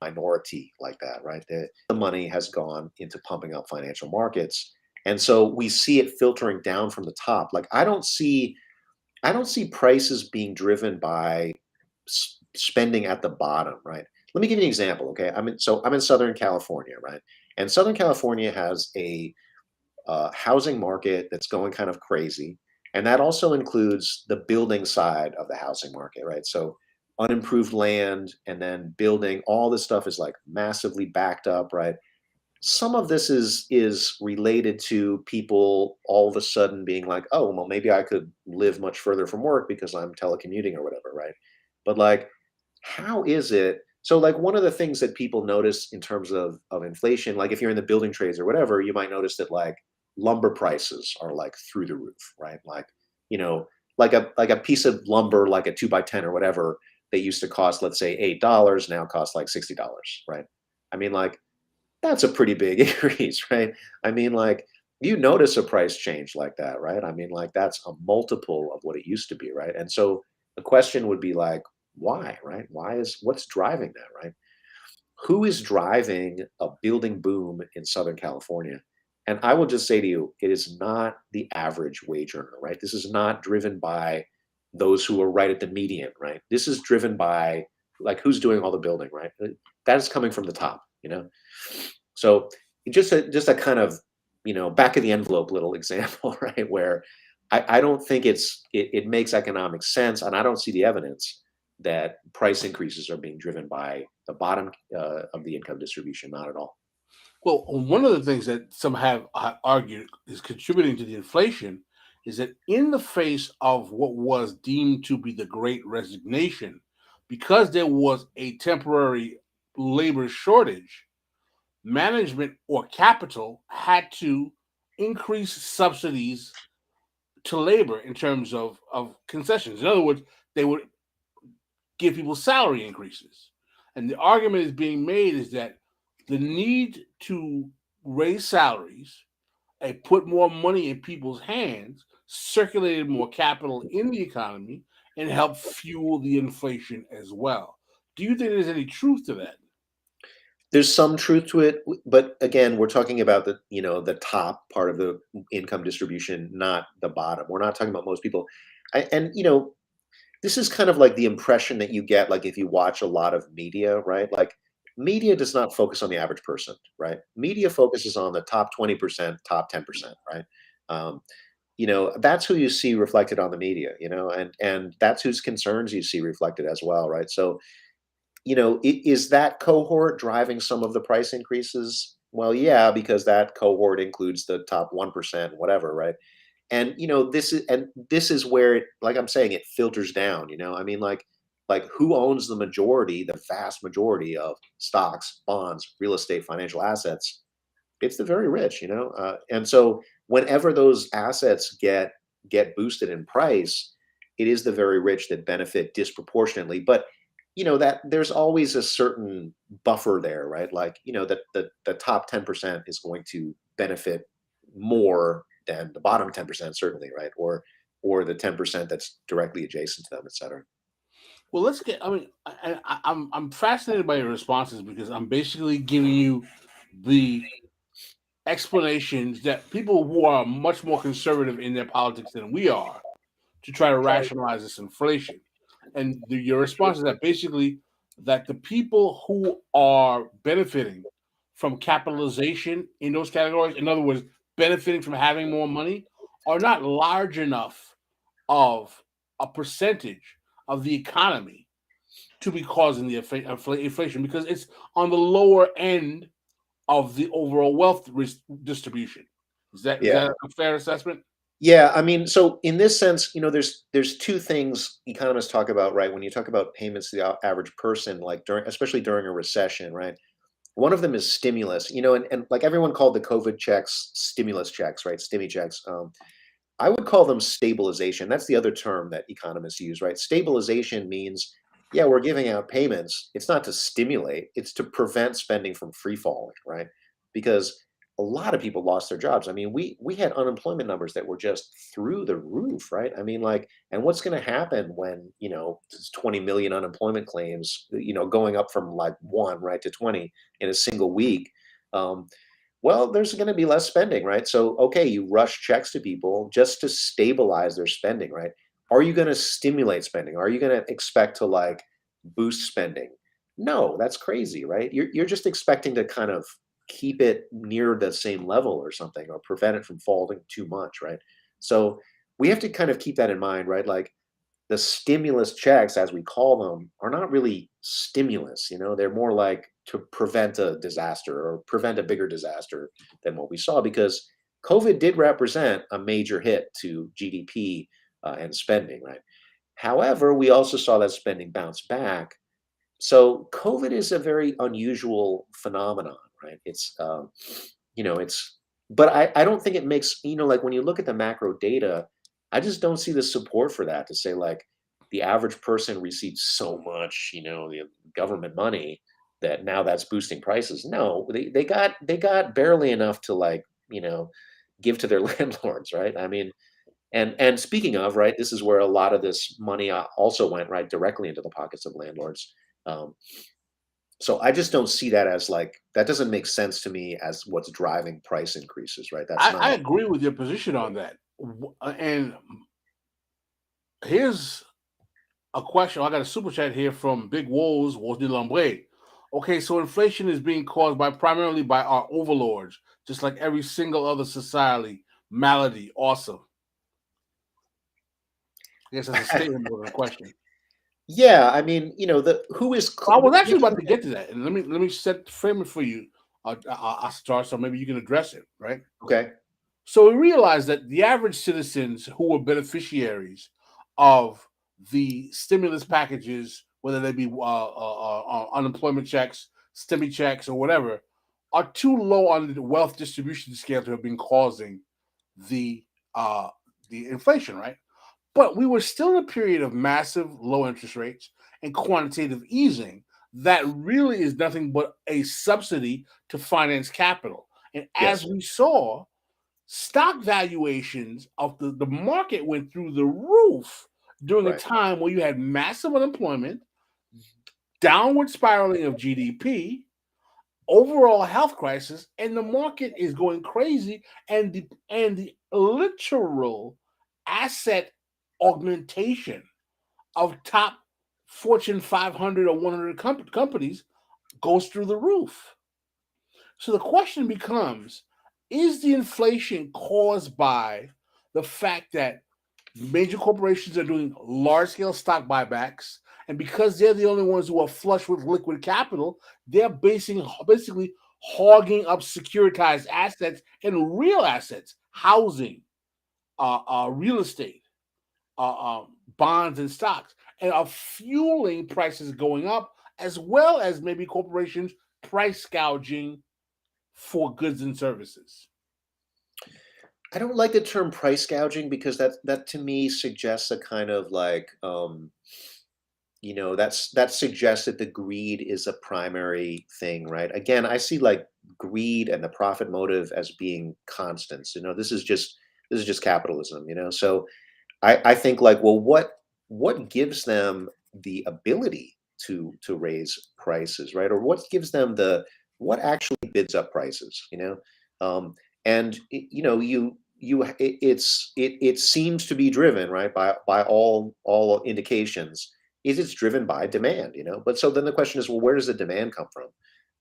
minority like that, right? The money has gone into pumping up financial markets, and so we see it filtering down from the top. Like, I don't see prices being driven by spending at the bottom, right? Let me give you an example, okay? I'm in Southern California, right? And Southern California has a housing market that's going kind of crazy, and that also includes the building side of the housing market, right? So unimproved land and then building, all this stuff is like massively backed up, right? Some of this is related to people all of a sudden being like, oh, well, maybe I could live much further from work because I'm telecommuting or whatever, right? But, like, how is it? So, like, one of the things that people notice in terms of inflation, like, if you're in the building trades or whatever, you might notice that, like, lumber prices are like through the roof, right? Like, you know, like a piece of lumber, like a 2x10 or whatever, that used to cost, let's say, $8, now costs like $60, right? I mean, like, that's a pretty big increase, right? I mean, like, you notice a price change like that, right? I mean, like, that's a multiple of what it used to be, right? And so the question would be like, why, right? What's driving that, right? who is driving a building boom in Southern California? And I will just say to you, it is not the average wage earner, right? This is not driven by those who are right at the median, right? This is driven by like who's doing all the building, right? That is coming from the top, you know. So just a kind of back of the envelope little example, right? Where I don't think it makes economic sense, and I don't see the evidence that price increases are being driven by the bottom of the income distribution. Not at all. Well, one of the things that some have argued is contributing to the inflation is that in the face of what was deemed to be the Great Resignation, because there was a temporary labor shortage, management or capital had to increase subsidies to labor in terms of concessions. In other words, they would give people salary increases. And the argument is being made is that the need to raise salaries and put more money in people's hands circulated more capital in the economy and helped fuel the inflation as well. Do you think there's any truth to that? There's some truth to it, but again, we're talking about the top part of the income distribution, not the bottom. We're not talking about most people. And this is kind of like the impression that you get, like if you watch a lot of media, right? Like media does not focus on the average person, right? Media focuses on the top 20%, top 10%, right? Um, that's who you see reflected on the media, and that's whose concerns you see reflected as well, right? So is that cohort driving some of the price increases? Well, yeah, because that cohort includes the top 1%, whatever, right? And this is where like I'm saying, it filters down. I mean, like who owns the vast majority of stocks, bonds, real estate, financial assets? It's the very rich, and so whenever those assets get boosted in price, it is the very rich that benefit disproportionately. But that there's always a certain buffer there, right? Like that the top 10% is going to benefit more than the bottom 10%, certainly, right? Or the 10% that's directly adjacent to them, et cetera. Well, let's get. I mean, I'm fascinated by your responses because I'm basically giving you the explanations that people who are much more conservative in their politics than we are to try to rationalize this inflation. And your response is that basically that the people who are benefiting from capitalization in those categories, in other words, benefiting from having more money, are not large enough of a percentage of the economy to be causing the inflation because it's on the lower end of the overall wealth distribution. Is that Yeah. a fair assessment? Yeah, I mean, so in this sense, there's two things economists talk about, right? When you talk about payments to the average person, like especially during a recession, right? One of them is stimulus, and like everyone called the COVID checks stimulus checks, right? Stimmy checks. I would call them stabilization. That's the other term that economists use, right? Stabilization means, yeah, we're giving out payments. It's not to stimulate, it's to prevent spending from free falling, right? Because a lot of people lost their jobs. I mean, we had unemployment numbers that were just through the roof, right? I mean, like, and what's going to happen when, 20 million unemployment claims, going up from like 1 right to 20 in a single week? Um, well, there's going to be less spending, right? So, okay, you rush checks to people just to stabilize their spending, right? Are you going to stimulate spending? Are you going to expect to like boost spending? No, that's crazy, right? You're just expecting to kind of keep it near the same level or something, or prevent it from falling too much, right? So we have to kind of keep that in mind, right? Like the stimulus checks, as we call them, are not really stimulus. They're more like to prevent a disaster or prevent a bigger disaster than what we saw, because COVID did represent a major hit to GDP and spending, right? However, we also saw that spending bounce back. So COVID is a very unusual phenomenon, right? But I don't think it makes, like when you look at the macro data, I just don't see the support for that to say like the average person receives so much, the government money that now that's boosting prices. No, they got barely enough to like, give to their landlords, right? I mean, and speaking of, right, this is where a lot of this money also went right directly into the pockets of landlords. Um, So I just don't see that as like, that doesn't make sense to me as what's driving price increases, right? That's I not. agree with your position on that. And here's a question. I got a super chat here from Big Woes, Wrzesniewski. Okay, so inflation is being caused primarily by our overlords, just like every single other society malady. Awesome. I guess that's a statement more than a question. Yeah, I mean, who is. I was actually about to get to that, and let me frame it for you, Asatar, so maybe you can address it, right? Okay. So we realized that the average citizens who were beneficiaries of the stimulus packages, whether they be unemployment checks, STEMI checks, or whatever, are too low on the wealth distribution scale to have been causing the inflation, right? But we were still in a period of massive low interest rates and quantitative easing that really is nothing but a subsidy to finance capital. And as Yes. we saw, stock valuations of the market went through the roof during a Right. time where you had massive unemployment, downward spiraling of GDP, overall health crisis, and the market is going crazy, and the literal asset augmentation of top Fortune 500 or 100 companies goes through the roof. So the question becomes, is the inflation caused by the fact that major corporations are doing large scale stock buybacks, and because they're the only ones who are flush with liquid capital, they're basically hogging up securitized assets and real assets, housing, real estate, bonds and stocks, and are fueling prices going up, as well as maybe corporations price gouging for goods and services. I don't like the term price gouging because that to me suggests a kind of like, that suggests that the greed is a primary thing, right? Again, I see like greed and the profit motive as being constants. This is just capitalism. So I think like, well, what gives them the ability to raise prices, right? Or what actually bids up prices, Um, and it seems to be driven, right, by all indications is it's driven by demand, But so then the question is, well, where does the demand come from?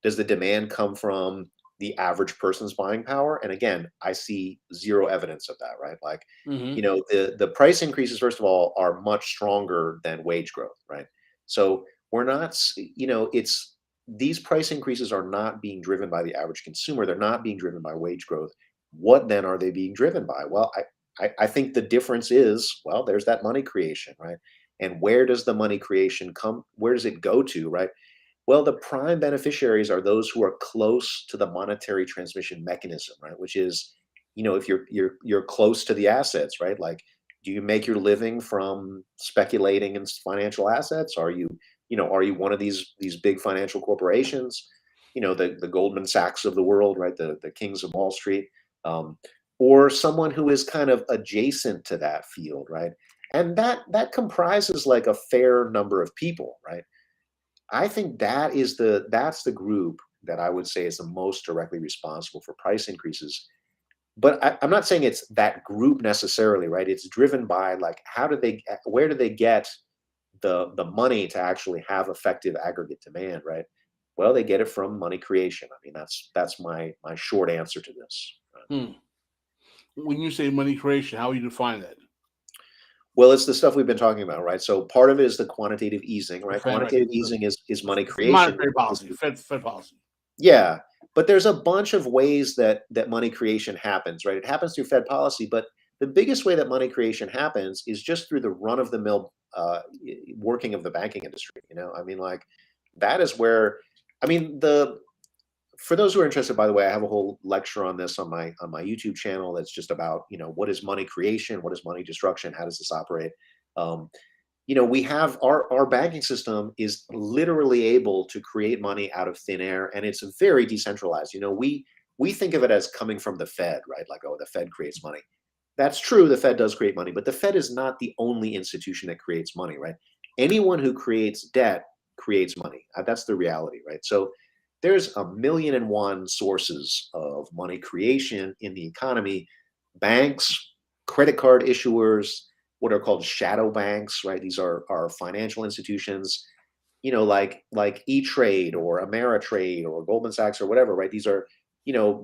Does the demand come from the average person's buying power? And again, I see zero evidence of that, right? Like, Mm-hmm. the price increases, first of all, are much stronger than wage growth, right? So we're not, it's these price increases are not being driven by the average consumer. They're not being driven by wage growth. What then are they being driven by? Well, I think the difference is, well, there's that money creation, right? And where does the money creation come? Where does it go to, right? Well, the prime beneficiaries are those who are close to the monetary transmission mechanism, right? Which is, if you're close to the assets, right? Like, do you make your living from speculating in financial assets? Are you one of these big financial corporations? The Goldman Sachs of the world, right? The kings of Wall Street, or someone who is kind of adjacent to that field, right? And that comprises like a fair number of people, right? I think that's the group that I would say is the most directly responsible for price increases. But I'm not saying it's that group necessarily, right? It's driven by like where do they get the money to actually have effective aggregate demand, right? Well, they get it from money creation. I mean, that's my short answer to this. Hmm. When you say money creation, how do you define that? Well, it's the stuff we've been talking about, right? So part of it is the quantitative easing, right? Right. Quantitative easing is money creation. Monetary policy, Fed policy. Yeah, but there's a bunch of ways that money creation happens, right? It happens through Fed policy, but the biggest way that money creation happens is just through the run-of-the-mill working of the banking industry. I mean, like that is where, I mean, for those who are interested, by the way, I have a whole lecture on this on my YouTube channel that's just about what is money creation, what is money destruction, how does this operate? Um, we have our banking system is literally able to create money out of thin air, and it's very decentralized. We think of it as coming from the Fed, right? Like, oh, the Fed creates money. That's true, the Fed does create money, but the Fed is not the only institution that creates money, right? Anyone who creates debt creates money. That's the reality, right? So there's 1,000,001 sources of money creation in the economy. Banks, credit card issuers, what are called shadow banks, right? These are financial institutions, like E-Trade or Ameritrade or Goldman Sachs or whatever, right? These are,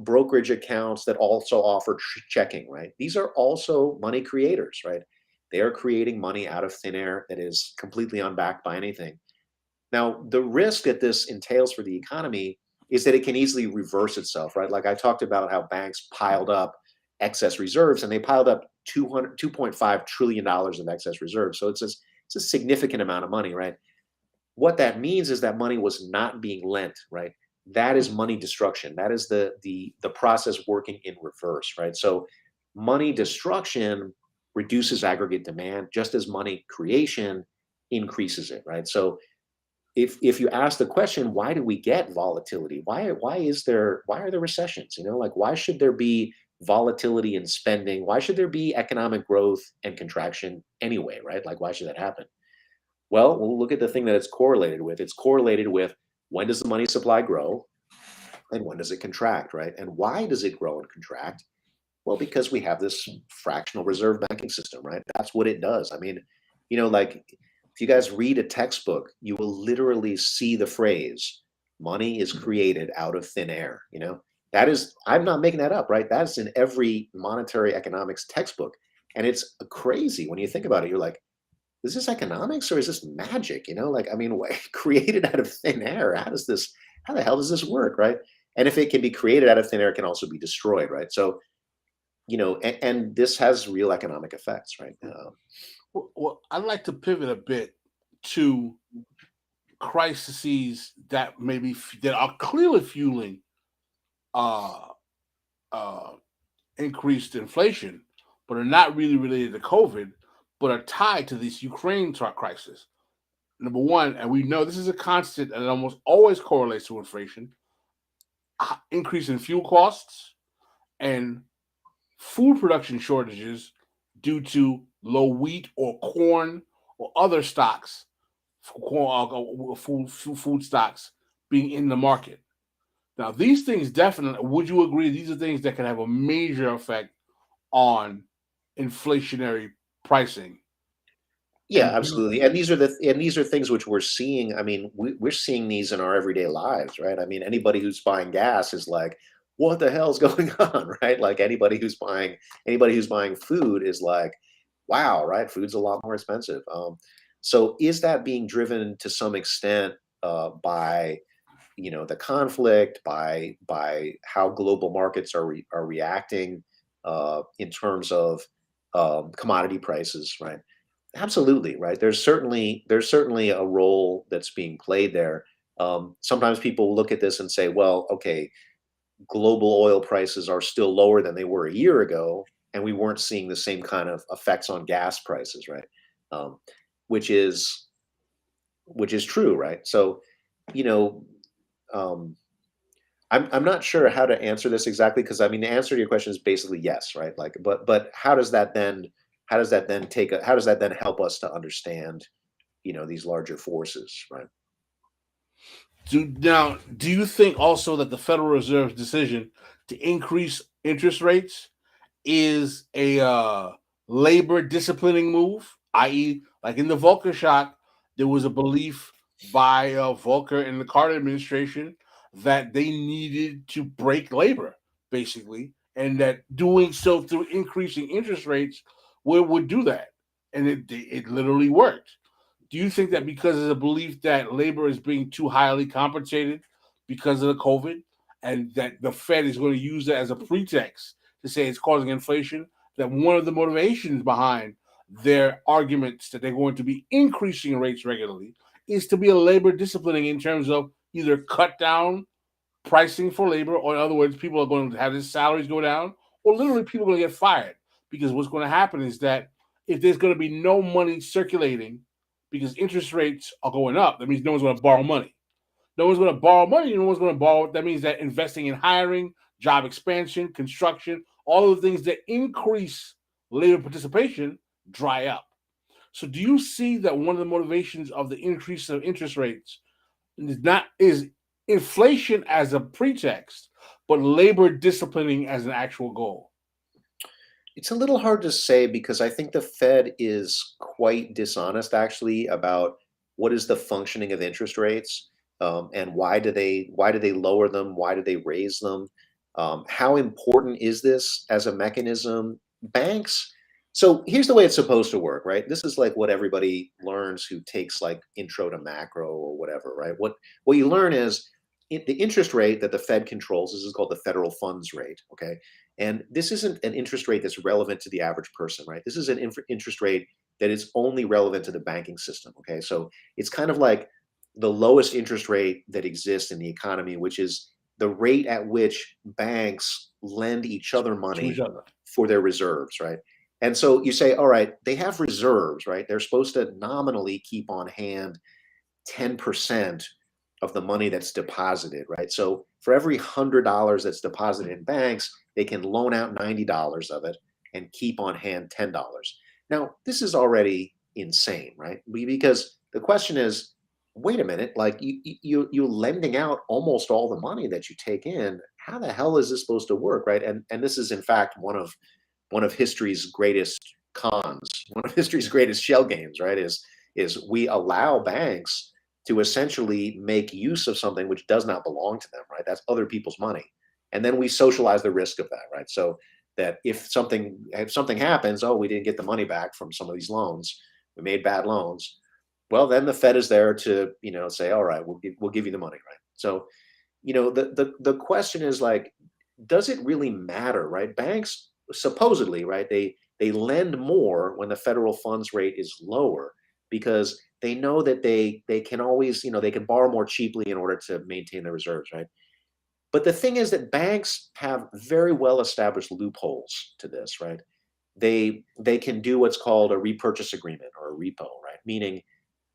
brokerage accounts that also offer checking, right? These are also money creators, right? They are creating money out of thin air that is completely unbacked by anything. Now, the risk that this entails for the economy is that it can easily reverse itself, right? Like I talked about how banks piled up excess reserves, and they piled up $2.5 trillion of excess reserves. So it's a significant amount of money, right? What that means is that money was not being lent, right? That is money destruction. That is the process working in reverse, right? So money destruction reduces aggregate demand, just as money creation increases it, right? So if you ask the question, why do we get volatility? Why are there recessions? Like, why should there be volatility in spending? Why should there be economic growth and contraction anyway, right? Like, why should that happen? Well, we'll look at the thing that it's correlated with. It's correlated with, when does the money supply grow and when does it contract, right? And why does it grow and contract? Well, because we have this fractional reserve banking system, right? That's what it does. I mean, like, if you guys read a textbook, you will literally see the phrase, money is created out of thin air. That is, I'm not making that up, right? That's in every monetary economics textbook. And it's crazy when you think about it. You're like, is this economics or is this magic? Like, I mean, created out of thin air. How the hell does this work, right? And if it can be created out of thin air, it can also be destroyed, right? So, and this has real economic effects, right? Well, I'd like to pivot a bit to crises that that are clearly fueling increased inflation, but are not really related to COVID, but are tied to this Ukraine crisis. Number one, and we know this is a constant and it almost always correlates to inflation, increase in fuel costs and food production shortages due to low wheat or corn or other stocks, food stocks being in the market. Now, these things definitely, would you agree, these are things that can have a major effect on inflationary pricing? Yeah, absolutely. And these are things which we're seeing. I mean, we're seeing these in our everyday lives, right? I mean, anybody who's buying gas is like, what the hell's going on, right? Like anybody who's buying food is like, wow, right? Food's a lot more expensive. So is that being driven to some extent by the conflict, by how global markets are reacting in terms of commodity prices, right? Absolutely, right. There's certainly a role that's being played there. Sometimes people look at this and say, well, okay, global oil prices are still lower than they were a year ago, and we weren't seeing the same kind of effects on gas prices, right? Um, which is true, right? So, you know, um, I'm not sure how to answer this exactly, because I mean the answer to your question is basically yes, right? Like, but how does that then help us to understand, these larger forces, right? Do you think also that the Federal Reserve's decision to increase interest rates is a labor disciplining move? I.e., like in the Volcker shock, there was a belief by Volcker and the Carter administration that they needed to break labor, basically, and that doing so through increasing interest rates would do that, and it literally worked. Do you think that because of the belief that labor is being too highly compensated because of the COVID, and that the Fed is going to use that as a pretext to say it's causing inflation, that one of the motivations behind their arguments that they're going to be increasing rates regularly is to be a labor disciplining in terms of either cut down pricing for labor, or in other words, people are going to have their salaries go down, or literally people are going to get fired? Because what's going to happen is that if there's going to be no money circulating because interest rates are going up, that means no one's going to borrow money. No one's going to borrow money. No one's going to borrow. That means that investing in hiring, job expansion, construction, all of the things that increase labor participation dry up. So do you see that one of the motivations of the increase of interest rates is inflation as a pretext, but labor disciplining as an actual goal? It's a little hard to say because I think the Fed is quite dishonest actually about what is the functioning of interest rates, and why do they lower them? Why do they raise them? How important is this as a mechanism? Banks. So here's the way it's supposed to work, right? This is like what everybody learns who takes like intro to macro or whatever, right? What you learn is the interest rate that the Fed controls. This is called the federal funds rate. Okay. And this isn't an interest rate that's relevant to the average person, right? This is an interest rate that is only relevant to the banking system. Okay. So it's kind of like the lowest interest rate that exists in the economy, which is the rate at which banks lend each other To money each other. for their reserves, right? And so you say, all right, they have reserves, right? They're supposed to nominally keep on hand 10% of the money that's deposited, right? So for every $100 that's deposited in banks, they can loan out $90 of it and keep on hand $10. Now, this is already insane, right? Because the question is, wait a minute, like you're lending out almost all the money that you take in. How the hell is this supposed to work, right? And this is in fact one of history's greatest cons, one of history's greatest shell games, right? Is we allow banks to essentially make use of something which does not belong to them, right? That's other people's money. And then we socialize the risk of that, right? So that if something happens, oh, we didn't get the money back from some of these loans, we made bad loans. Well, then the Fed is there to, say, all right, we'll give you the money, right? So, the question is like, does it really matter, right? Banks supposedly, right? They lend more when the federal funds rate is lower because they know that they can always, they can borrow more cheaply in order to maintain their reserves, right? But the thing is that banks have very well established loopholes to this, right? They can do what's called a repurchase agreement or a repo, right? Meaning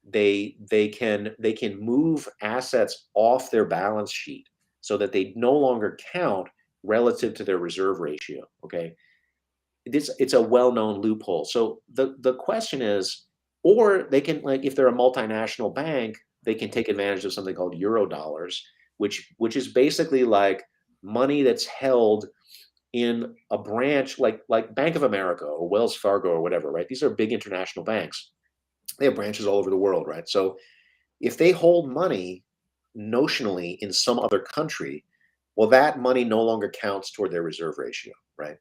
they can move assets off their balance sheet so that they no longer count relative to their reserve ratio. Okay, it's a well-known loophole. So the question is, or they can, like, if they're a multinational bank, they can take advantage of something called euro dollars, which is basically like money that's held in a branch like Bank of America or Wells Fargo or whatever, right? These are big international banks. They have branches all over the world, right? So if they hold money notionally in some other country, well, that money no longer counts toward their reserve ratio, right?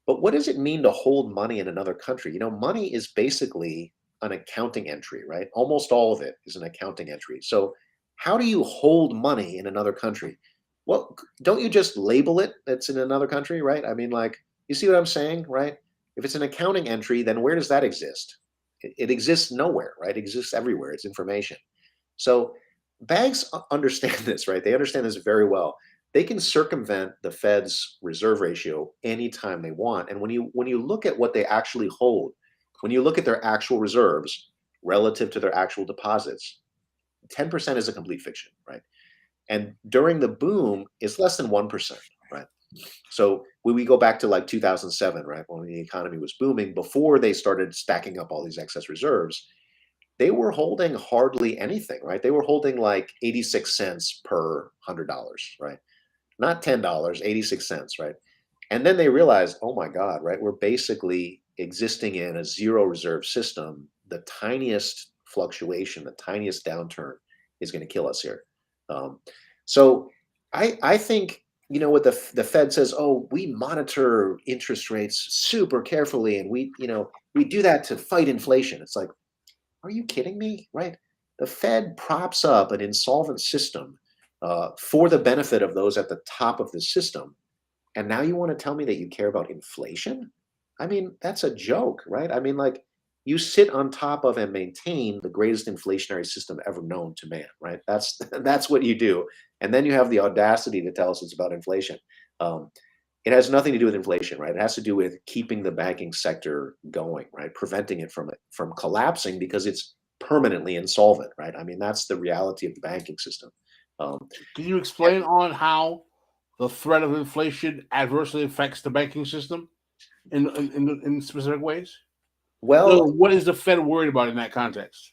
But what does it mean to hold money in another country? Money is basically an accounting entry, right? Almost all of it is an accounting entry. So how do you hold money in another country? Well, don't you just label it that's in another country, right? I mean, like, you see what I'm saying, right? If it's an accounting entry, then where does that exist? It exists nowhere, right? It exists everywhere. It's information. So banks understand this, right? They understand this very well. They can circumvent the Fed's reserve ratio anytime they want. And when you look at what they actually hold, when you look at their actual reserves relative to their actual deposits, 10% is a complete fiction, right? And during the boom, it's less than 1%, right? So when we go back to like 2007, right, when the economy was booming, before they started stacking up all these excess reserves, they were holding hardly anything, right? They were holding like 86 cents per $100, right? Not $10, 86 cents, right? And then they realized, oh my God, right? We're basically existing in a zero reserve system. The tiniest fluctuation, the tiniest downturn is going to kill us here. So I think, what the Fed says, oh, we monitor interest rates super carefully and we do that to fight inflation. It's like, are you kidding me? Right? The Fed props up an insolvent system for the benefit of those at the top of the system. And now you want to tell me that you care about inflation? I mean, that's a joke, right? I mean, like, you sit on top of and maintain the greatest inflationary system ever known to man, right? That's what you do. And then you have the audacity to tell us it's about inflation. It has nothing to do with inflation, right? It has to do with keeping the banking sector going, right? Preventing it from collapsing because it's permanently insolvent, right? I mean, that's the reality of the banking system. Can you explain on how the threat of inflation adversely affects the banking system in specific ways? Well, what is the Fed worried about in that context?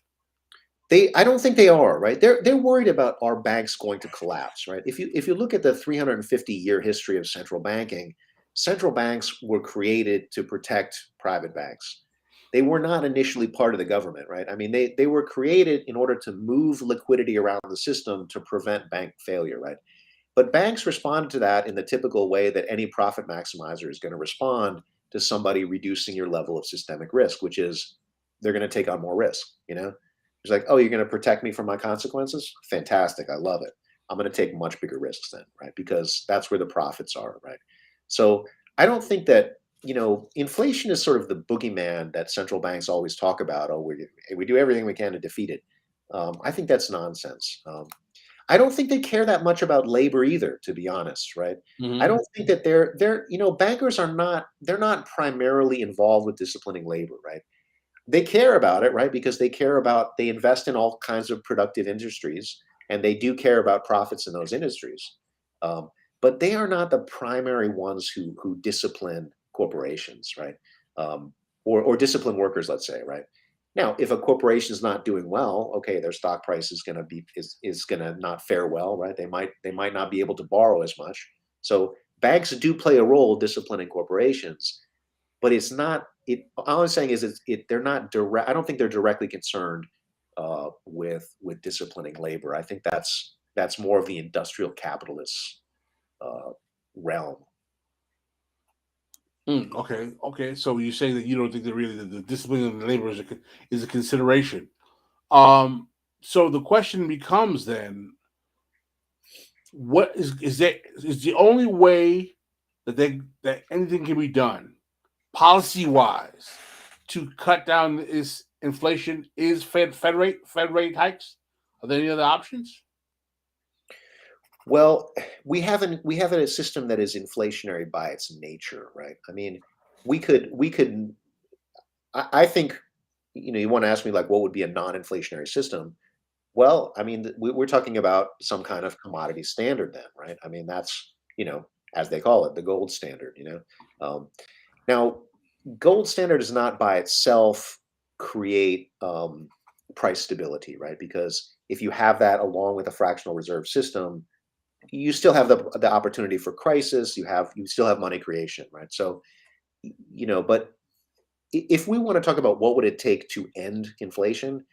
I don't think they are, right? They're worried about our banks going to collapse, right? If you look at the 350-year history of central banking, central banks were created to protect private banks. They were not initially part of the government, right? I mean, they were created in order to move liquidity around the system to prevent bank failure, right? But banks responded to that in the typical way that any profit maximizer is going to respond to somebody reducing your level of systemic risk, which is they're going to take on more risk, you know? It's like, oh, you're going to protect me from my consequences? Fantastic. I love it. I'm going to take much bigger risks then, right? Because that's where the profits are, right? So I don't think that, inflation is sort of the boogeyman that central banks always talk about. Oh, we do everything we can to defeat it. I think that's nonsense. I don't think they care that much about labor either, to be honest, right? I don't think that bankers they're not primarily involved with disciplining labor, right? They care about it, right? Because they invest in all kinds of productive industries, and they do care about profits in those industries. But they are not the primary ones who discipline corporations, right? Or discipline workers, let's say, right? Now, if a corporation is not doing well, okay, their stock price is going to not fare well, right? They might not be able to borrow as much. So banks do play a role disciplining corporations, but it's not. All I'm saying is, they're not direct. I don't think they're directly concerned with disciplining labor. I think that's more of the industrial capitalist realm. Okay. So you say that you don't think that really the discipline of the labor is a consideration. So the question becomes then, what is the only way that anything can be done policy wise to cut down this inflation is Fed rate hikes? Are there any other options? Well, we have a system that is inflationary by its nature, right? I mean, we could. I think you want to ask me like what would be a non-inflationary system. Well, I mean, we're talking about some kind of commodity standard then, right? I mean, that's, as they call it, the gold standard, Now, gold standard does not by itself create price stability, right? Because if you have that along with a fractional reserve system, you still have the opportunity for crisis. You still have money creation, right? So, but if we want to talk about what would it take to end inflation,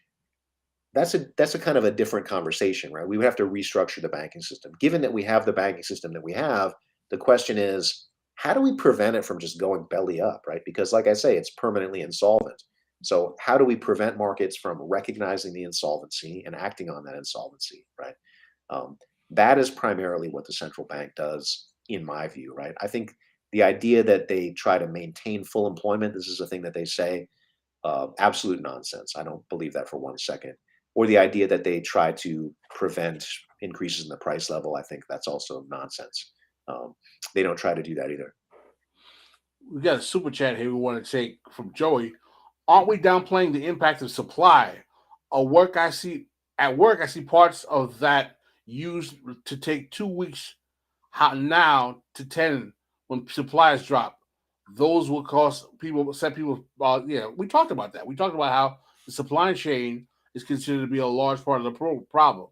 that's a kind of a different conversation, right? We would have to restructure the banking system. Given that we have the banking system that we have, the question is, how do we prevent it from just going belly up, right? Because like I say, it's permanently insolvent. So how do we prevent markets from recognizing the insolvency and acting on that insolvency, right? Um, that is primarily what the central bank does, in my view, right? I think the idea that they try to maintain full employment, this is a thing that they say, absolute nonsense. I don't believe that for 1 second. Or the idea that they try to prevent increases in the price level, I think that's also nonsense. They don't try to do that either. We got a super chat here we want to take from Joey. Aren't we downplaying the impact of supply? At work I see parts of that used to take 2 weeks now to 10 when supplies drop. Those will cost people, set people. Yeah, we talked about that. We talked about how the supply chain is considered to be a large part of the problem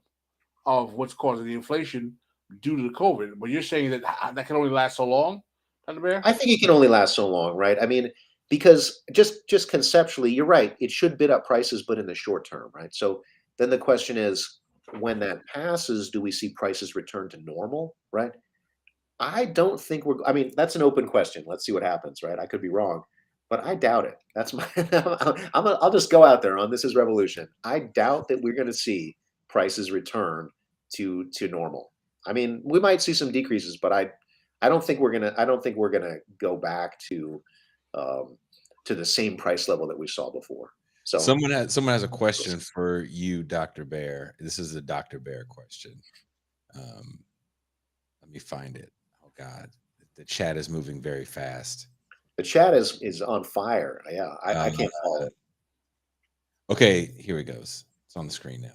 of what's causing the inflation due to the COVID. But you're saying that can only last so long, Dr. Bear? I think it can only last so long, right? I mean, because just conceptually, you're right. It should bid up prices, but in the short term, right? So then the question is, when that passes, do we see prices return to normal, right? I don't think I mean, that's an open question. Let's see what happens, right? I could be wrong, but I doubt it. That's my, I'll just go out there on This Is Revolution. I doubt that we're going to see prices return to normal. I mean, we might see some decreases, but I don't think we're gonna go back to the same price level that we saw before. So someone has a question for you, Dr. Bear. This is a Dr. Bear question. Let me find it. Oh God, the chat is moving very fast. The chat is on fire. Yeah, I can't follow it. Okay, here it goes. It's on the screen now.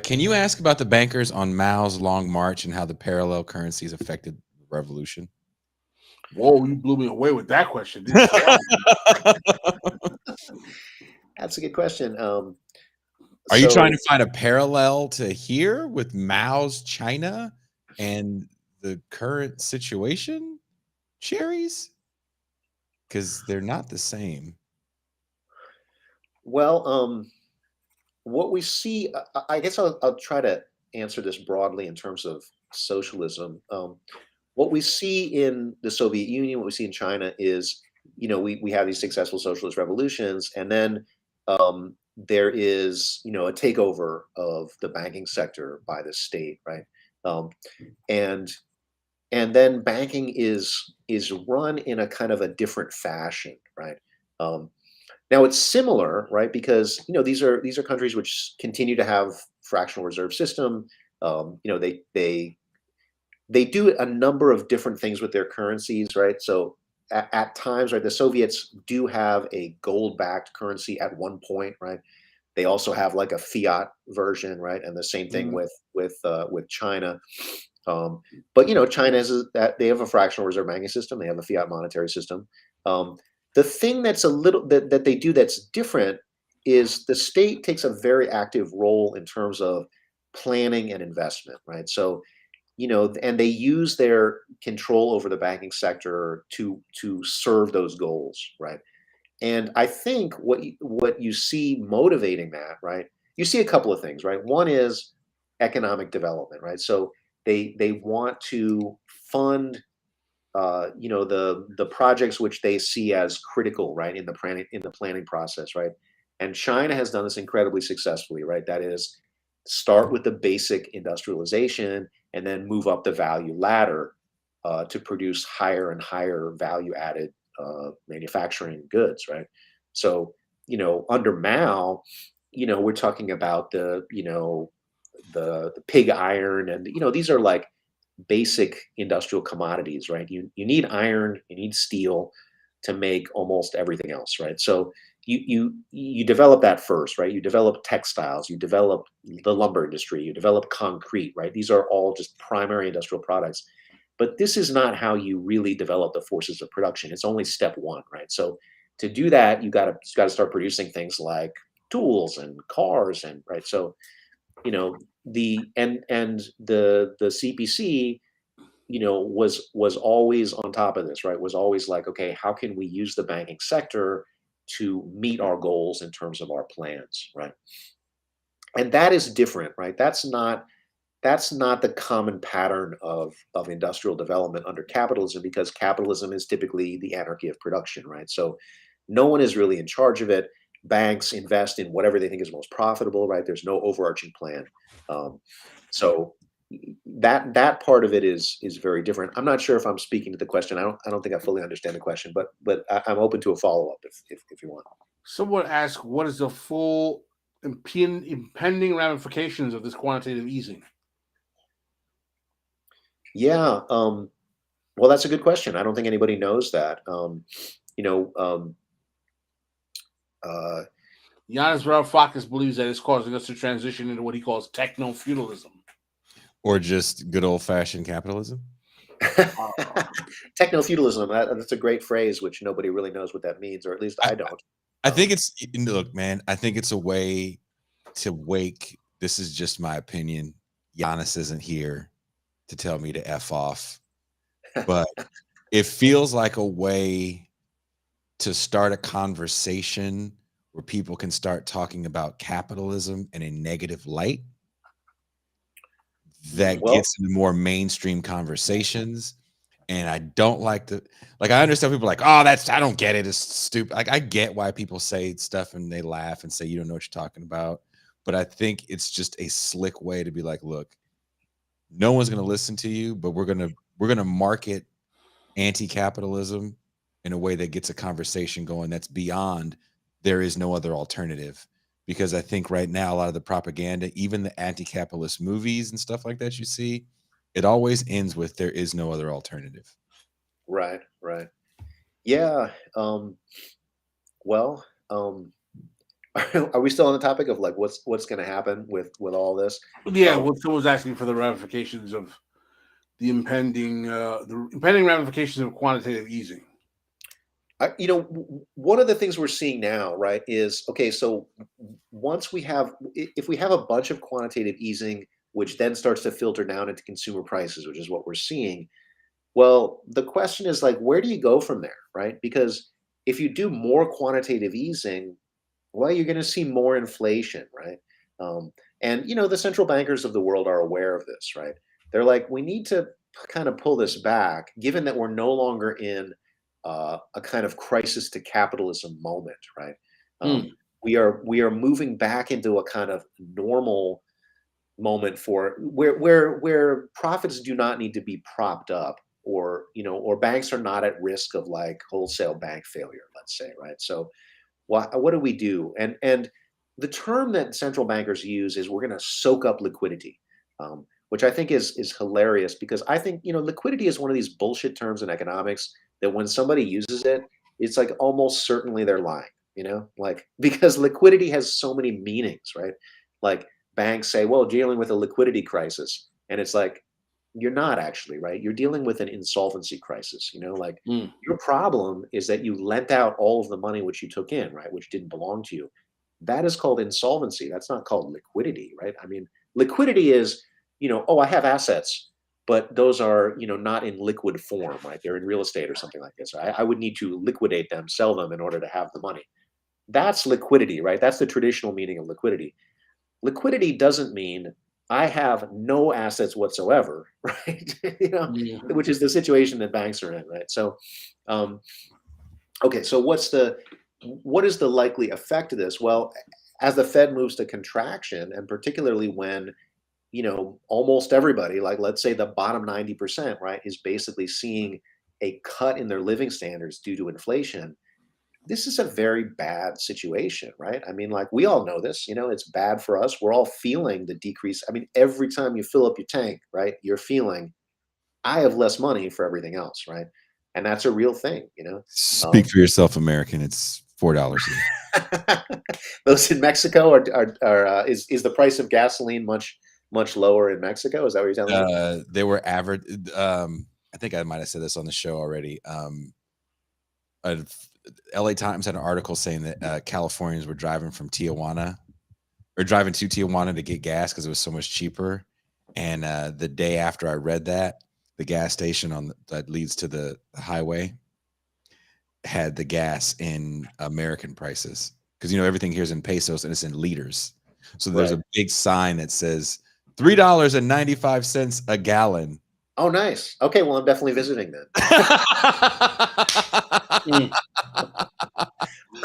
Can you ask about the bankers on Mao's Long March and how the parallel currencies affected the revolution? Whoa, you blew me away with that question. That's a good question. Are you trying to So, find a parallel to here with Mao's China and the current situation, Cherries? Because they're not the same. well, what we see, I guess I'll try to answer this broadly in terms of socialism. What we see in the Soviet Union, what we see in China is, we have these successful socialist revolutions, and then there is, a takeover of the banking sector by the state, right? Um, and and then banking is run in a kind of a different fashion, right? Um, Now it's similar, right? Because these are countries which continue to have fractional reserve system. They do a number of different things with their currencies, right? So at times, right, the Soviets do have a gold-backed currency at one point, right? They also have like a fiat version, right? And the same thing Mm. with China. But China that they have a fractional reserve banking system. They have a fiat monetary system. Um, the thing that's a little that they do that's different is the state takes a very active role in terms of planning and investment, right? So and they use their control over the banking sector to serve those goals, right? And I think what you see motivating that, right? You see a couple of things, right? One is economic development, right? So they want to fund the projects which they see as critical, right, in the planning process, right? And China has done this incredibly successfully, right? That is, start with the basic industrialization and then move up the value ladder to produce higher and higher value added manufacturing goods, right? So under Mao, we're talking about the pig iron, and these are like basic industrial commodities, right? You need iron, you need steel to make almost everything else, right? So you develop that first, right? You develop textiles, you develop the lumber industry, you develop concrete, right? These are all just primary industrial products. But this is not how you really develop the forces of production. It's only step one, right? So to do that, you got to start producing things like tools and cars, and right. So the CPC was always on top of this, right? Was always like, okay, how can we use the banking sector to meet our goals in terms of our plans, right? And that is different, right? That's not the common pattern of industrial development under capitalism, because capitalism is typically the anarchy of production, right? So no one is really in charge of it. Banks invest in whatever they think is most profitable, right? There's no overarching plan. So that part of it is very different. I'm not sure if I'm speaking to the question. I don't think I fully understand the question, but I'm open to a follow up if you want. Someone asked, what is the full impending ramifications of this quantitative easing? Yeah. Well, that's a good question. I don't think anybody knows that. You know, um, uh, Yanis Varoufakis believes that it's causing us to transition into what he calls techno-feudalism. Or just good old fashioned capitalism? Techno-feudalism, that's a great phrase, which nobody really knows what that means, or at least I, I don't. I think look, man, I think it's a way to wake. This is just my opinion. Giannis isn't here to tell me to F off, but it feels like a way to start a conversation where people can start talking about capitalism in a negative light that Well, gets into more mainstream conversations. And I don't like to, like, I understand people are like, oh, I don't get it. It's stupid. Like, I get why people say stuff and they laugh and say, you don't know what you're talking about. But I think it's just a slick way to be like, look, no one's going to listen to you, but we're going to market anti-capitalism in a way that gets a conversation going that's beyond there is no other alternative. Because I think right now a lot of the propaganda, even the anti-capitalist movies and stuff like that you see, it always ends with there is no other alternative. right, right. Yeah. Well, are we still on the topic of like what's going to happen with all this? Yeah, Um, well, someone's asking for the ramifications of the impending ramifications of quantitative easing. One of the things we're seeing now, right, is okay. So once if we have a bunch of quantitative easing, which then starts to filter down into consumer prices, which is what we're seeing. Well, the question is like, where do you go from there, right? Because if you do more quantitative easing, well, you're going to see more inflation, right? And the central bankers of the world are aware of this, right? They're like, we need to kind of pull this back, given that we're no longer in a kind of crisis to capitalism moment, right? We are moving back into a kind of normal moment for where profits do not need to be propped up, or banks are not at risk of like wholesale bank failure, let's say, right? So what do we do? And the term that central bankers use is we're going to soak up liquidity, which I think is hilarious, because I think liquidity is one of these bullshit terms in economics that when somebody uses it, it's like almost certainly they're lying, like, because liquidity has so many meanings, right? Like banks say, well, dealing with a liquidity crisis, and it's like, you're not actually, right? You're dealing with an insolvency crisis, like your problem is that you lent out all of the money which you took in, right, which didn't belong to you. That is called insolvency. That's not called liquidity, right? I mean, liquidity is, oh, I have assets, but those are, not in liquid form, right? They're in real estate or something like this. I would need to liquidate them, sell them in order to have the money. That's liquidity, right? That's the traditional meaning of liquidity. Liquidity doesn't mean I have no assets whatsoever, right? Which is the situation that banks are in, right? So, okay, so what is the likely effect of this? Well, as the Fed moves to contraction, and particularly when almost everybody, like let's say the bottom 90%, right, is basically seeing a cut in their living standards due to inflation, this is a very bad situation, right? I mean, like, we all know this, it's bad for us. We're all feeling the decrease. I mean, every time you fill up your tank, right, you're feeling, I have less money for everything else, right? And that's a real thing, Speak for yourself, American. It's $4 Those in Mexico is the price of gasoline much lower in Mexico? Is that what you're telling me? They were average. I think I might have said this on the show already. LA Times had an article saying that Californians were driving from Tijuana, or driving to Tijuana to get gas because it was so much cheaper. And the day after I read that, the gas station that leads to the highway had the gas in American prices, because everything here is in pesos and it's in liters. So there's a big sign that says $3.95 a gallon. Oh, nice. Okay, well, I'm definitely visiting then.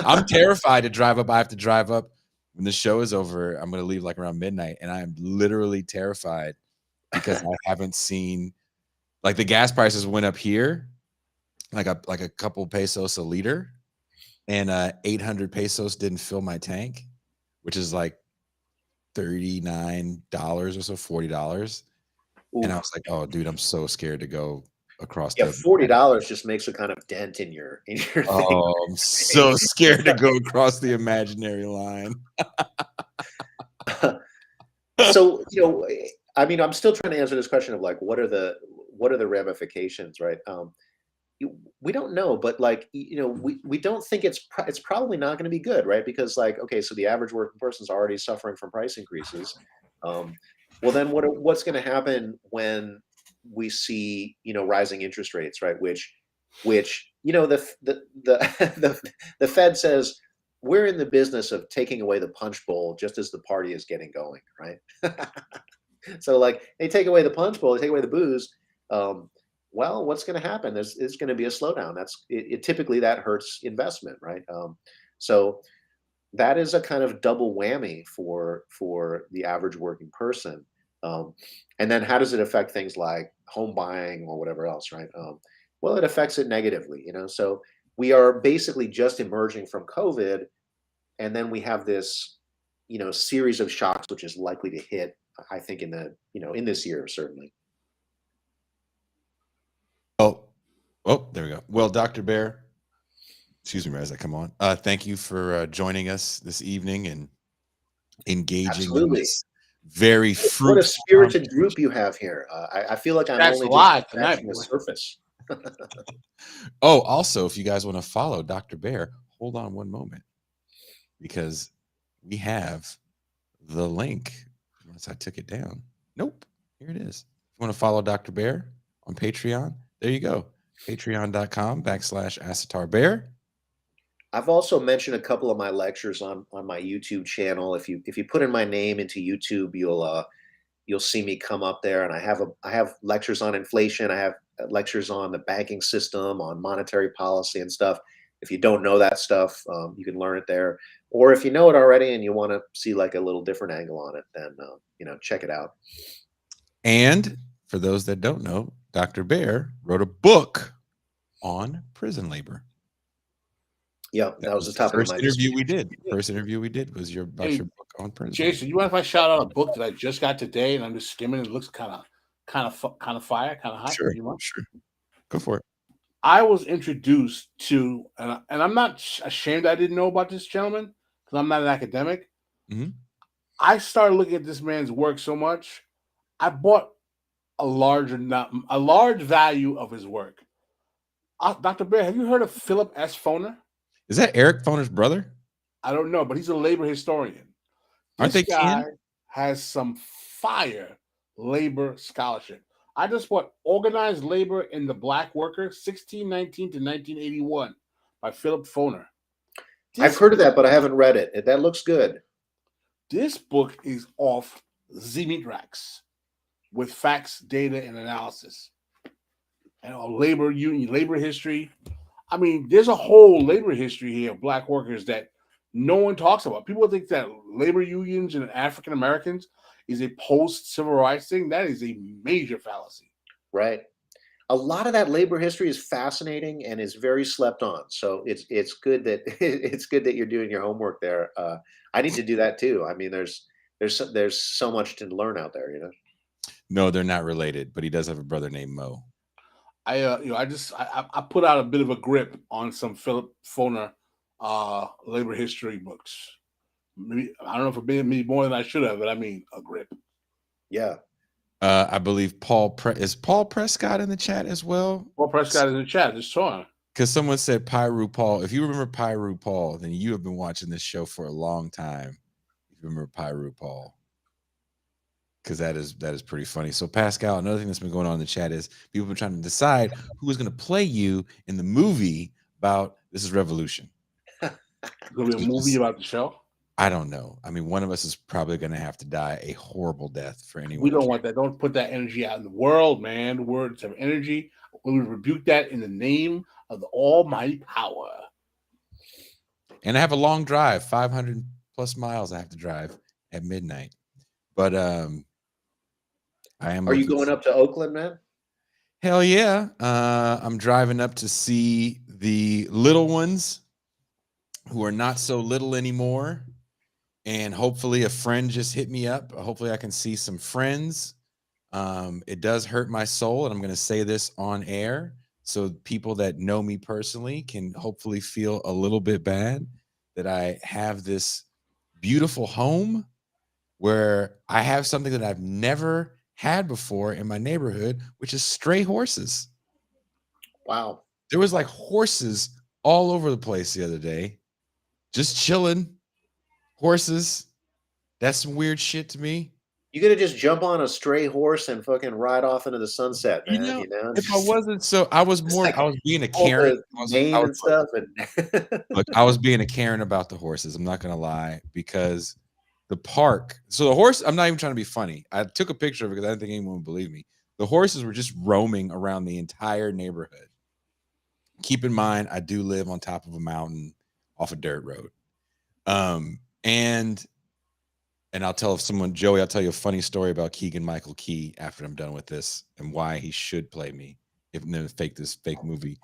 I'm terrified to drive up. I have to drive up when the show is over. I'm going to leave like around midnight, and I am literally terrified because I haven't seen, like, the gas prices went up here like a couple pesos a liter, and 800 pesos didn't fill my tank, which is like $39 or so, $40. Ooh. And I was like, oh, dude, I'm so scared to go across. Yeah, $40 just makes a kind of dent in your thing. Oh, I'm so scared to go across the imaginary line. So, I mean, I'm still trying to answer this question of like, what are the ramifications, right? We don't know, but like, we don't think it's probably not going to be good, right? Because like, okay, so the average working person's already suffering from price increases. Well, then what's going to happen when we see, rising interest rates, right? Which the Fed says we're in the business of taking away the punch bowl just as the party is getting going, right? So like, they take away the punch bowl, they take away the booze. Well, what's going to happen? There's going to be a slowdown. Typically that hurts investment, right? So that is a kind of double whammy for the average working person. And then how does it affect things like home buying or whatever else, right? Well, it affects it negatively, So we are basically just emerging from COVID, and then we have this, series of shocks, which is likely to hit, I think, in this year, certainly. Oh, there we go. Well, Dr. Bair, excuse me as I come on. Thank you for joining us this evening and engaging. Absolutely. In this very fruitful. What a spirited group you have here. I feel like I'm only just scratching the surface. Oh, also, if you guys want to follow Dr. Bair, hold on one moment, because we have the link. Unless I took it down. Nope. Here it is. If you want to follow Dr. Bair on Patreon, there you go. Patreon.com/Asatar Bair. I've also mentioned a couple of my lectures on my YouTube channel. If you put in my name into YouTube, you'll see me come up there. And I have lectures on inflation. I have lectures on the banking system, on monetary policy and stuff. If you don't know that stuff, you can learn it there. Or if you know it already and you want to see like a little different angle on it, then check it out. And for those that don't know, Dr. Bair wrote a book on prison labor. Yeah, that was the topic of my interview we did. First interview we did was your book on prison. Jason, you mind if I shout out a book that I just got today and I'm just skimming? It looks kind of fire, kind of hot. Sure, You sure. Go for it. I was introduced to, and I'm not ashamed I didn't know about this gentleman because I'm not an academic. Mhm. I started looking at this man's work so much, I bought a large value of his work. Dr. Bair, have you heard of Philip S. Foner? Is that Eric Foner's brother? I don't know, but he's a labor historian. Aren't they This guy kin? has some fire labor scholarship. I just bought Organized Labor in the Black Worker, 1619 to 1981 by Philip Foner. I've heard of that, but I haven't read it. That looks good. This book is off Zmitrax with facts, data, and analysis. And labor union, labor history. I mean, there's a whole labor history here of Black workers that no one talks about. People think that labor unions and African Americans is a post-civil rights thing. That is a major fallacy. Right. A lot of that labor history is fascinating and is very slept on. So it's good that it's good that you're doing your homework there. I need to do that too. I mean, there's so much to learn out there. No, they're not related, but he does have a brother named Mo. I put out a bit of a grip on some Philip Foner labor history books. Maybe I don't know if it made more than I should have, but I mean a grip. Yeah. I believe is Paul Prescott in the chat as well? Paul Prescott is in the chat. Just saw him. Because someone said Pyru Paul. If you remember Pyru Paul, then you have been watching this show for a long time. If you remember Pyru Paul. Because that is pretty funny. So Pascal, another thing that's been going on in the chat is people have been trying to decide who is going to play you in the movie about This Is Revolution. Going to be a movie about the show? I don't know. I mean, one of us is probably going to have to die a horrible death for anyone. We don't want that. Don't put that energy out in the world, man. The words have energy. We rebuke that in the name of the almighty power. And I have a long drive, 500 plus miles I have to drive at midnight. But I am. Are you going up to Oakland, man? Hell yeah. I'm driving up to see the little ones who are not so little anymore. And hopefully a friend just hit me up. Hopefully I can see some friends. It does hurt my soul, and I'm going to say this on air so people that know me personally can hopefully feel a little bit bad that I have this beautiful home where I have something that I've never had before in my neighborhood, which is stray horses. Wow. There was like horses all over the place the other day, just chilling. Horses. That's some weird shit to me. You gotta just jump on a stray horse and fucking ride off into the sunset, man. If I wasn't so, I was more. Like I was being a Karen. Look, I was being a Karen about the horses. I'm not gonna lie, because the park. So the horse. I'm not even trying to be funny. I took a picture of it because I didn't think anyone would believe me. The horses were just roaming around the entire neighborhood. Keep in mind, I do live on top of a mountain off a dirt road. And I'll tell Joey, I'll tell you a funny story about Keegan Michael Key after I'm done with this and why he should play me if then fake this fake movie.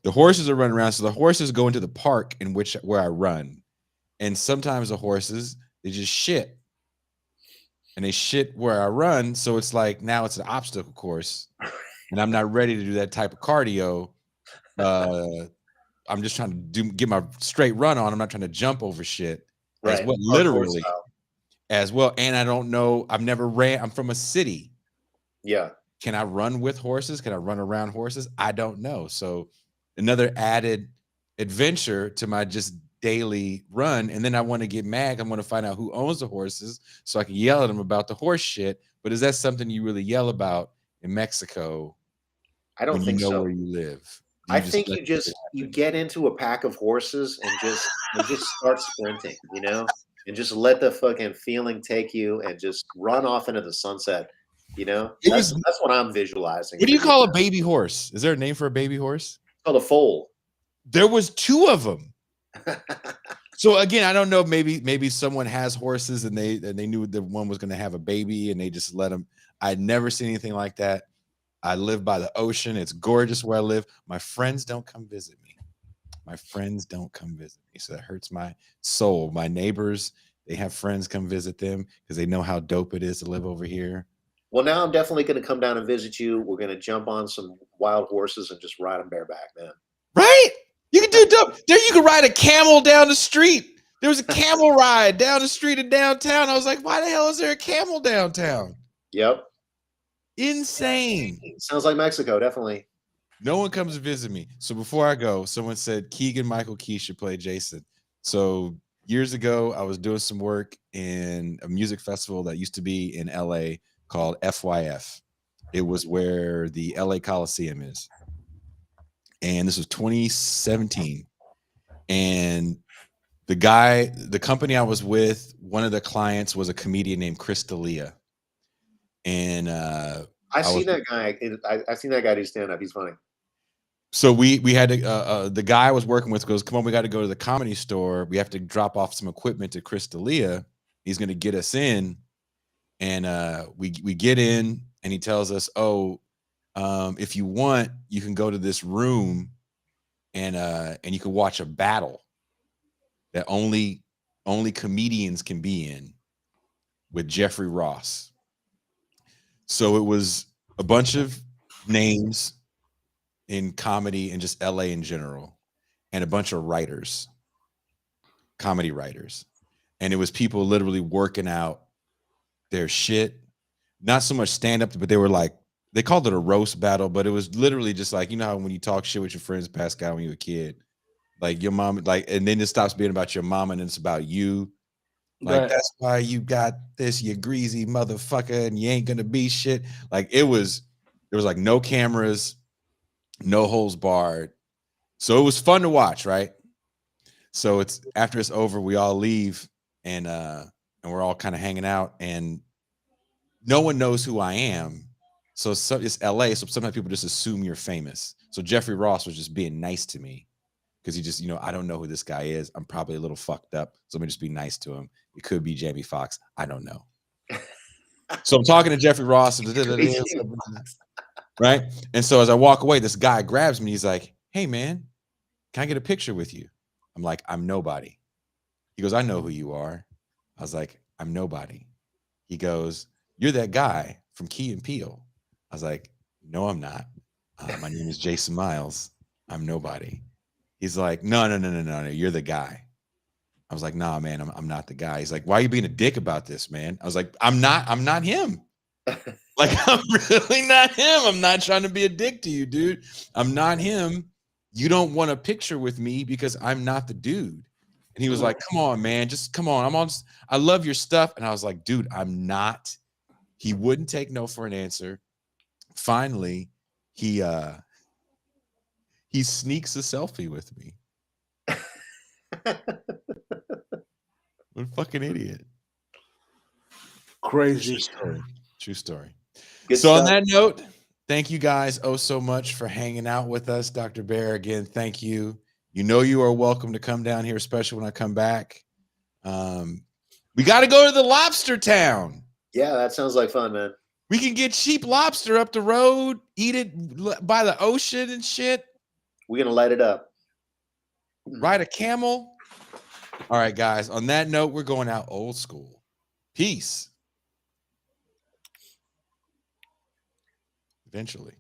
The horses are running around. So the horses go into the park where I run. And sometimes the horses, they just shit. And they shit where I run. So it's like, now it's an obstacle course. And I'm not ready to do that type of cardio. I'm just trying to get my straight run on. I'm not trying to jump over shit. Right. As well. And I don't know. I've never ran. I'm from a city. Yeah. Can I run with horses? Can I run around horses? I don't know. So another added adventure to my just daily run. And then I want to get mad. I want to find out who owns the horses so I can yell at them about the horse shit. But is that something you really yell about in Mexico I don't when you think know so. where you live? Do I you think let you shit just you happen? get into a pack of horses and just start sprinting, and just let the fucking feeling take you and just run off into the sunset. It That's was. that's what I'm visualizing What do for you you. call a baby horse? Is there a name for a baby horse? It's called a foal. There was 2 of them. So again, I don't know. Maybe someone has horses and they knew the one was going to have a baby and they just let them. I'd never seen anything like that. I live by the ocean. It's gorgeous where I live. My friends don't come visit me. My friends don't come visit me. So that hurts my soul. My neighbors, they have friends come visit them because they know how dope it is to live over here. Well, now I'm definitely going to come down and visit you. We're going to jump on some wild horses and just ride them bareback, man. Right? You can do dope. There you can ride a camel down the street. There was a camel ride down the street in downtown. I was like, why the hell is there a camel downtown? Yep. Insane. Sounds like Mexico, definitely. No one comes to visit me. So before I go, someone said Keegan Michael Key should play Jason. So years ago, I was doing some work in a music festival that used to be in LA called FYF. It was where the LA Coliseum is. And this was 2017. And the company I was with, one of the clients was a comedian named Chris D'Elia. And I've seen that guy. I've seen that guy do stand up. He's funny. So we had to, the guy I was working with goes, come on, we got to go to the Comedy Store. We have to drop off some equipment to Chris D'Elia. He's going to get us in. And we get in and he tells us, if you want, you can go to this room and you can watch a battle that only comedians can be in with Jeffrey Ross. So it was a bunch of names in comedy and just LA in general, and a bunch of writers, comedy writers. And it was people literally working out their shit, not so much stand up, but they were like, they called it a roast battle, but it was literally just like, you know how when you talk shit with your friends, Pascal, when you were a kid, like your mom, like, and then it stops being about your mom and it's about you. Like, that's why you got this, you greasy motherfucker, and you ain't gonna be shit. Like there was like no cameras, no holes barred. So it was fun to watch, right? So it's after it's over, we all leave and we're all kind of hanging out, and no one knows who I am. So it's LA, so sometimes people just assume you're famous. So Jeffrey Ross was just being nice to me because he just, I don't know who this guy is. I'm probably a little fucked up, so let me just be nice to him. It could be Jamie Foxx. I don't know. So I'm talking to Jeffrey Ross, right? And so as I walk away, this guy grabs me. He's like, "Hey, man, can I get a picture with you?" I'm like, "I'm nobody." He goes, "I know who you are." I was like, "I'm nobody." He goes, "You're that guy from Key and Peele." I was like, "No, I'm not. My name is Jason Miles. I'm nobody." He's like, "No, you're the guy." I was like, "Nah, man, I'm not the guy." He's like, "Why are you being a dick about this, man?" I was like, I'm not him. Like, I'm really not him. I'm not trying to be a dick to you, dude. I'm not him. You don't want a picture with me because I'm not the dude. And he was like, "Come on, man, just come on. I love your stuff." And I was like, "Dude, I'm not." He wouldn't take no for an answer. Finally, he sneaks a selfie with me. What a fucking idiot. Crazy. True story. Good so stuff. On that note, thank you guys so much for hanging out with us. Dr. Bair, again, thank you. You are welcome to come down here, especially when I come back. We got to go to the lobster town. Yeah, that sounds like fun, man. We can get cheap lobster up the road, eat it by the ocean and shit. We're going to light it up. Ride a camel. All right, guys. On that note, we're going out old school. Peace. Eventually.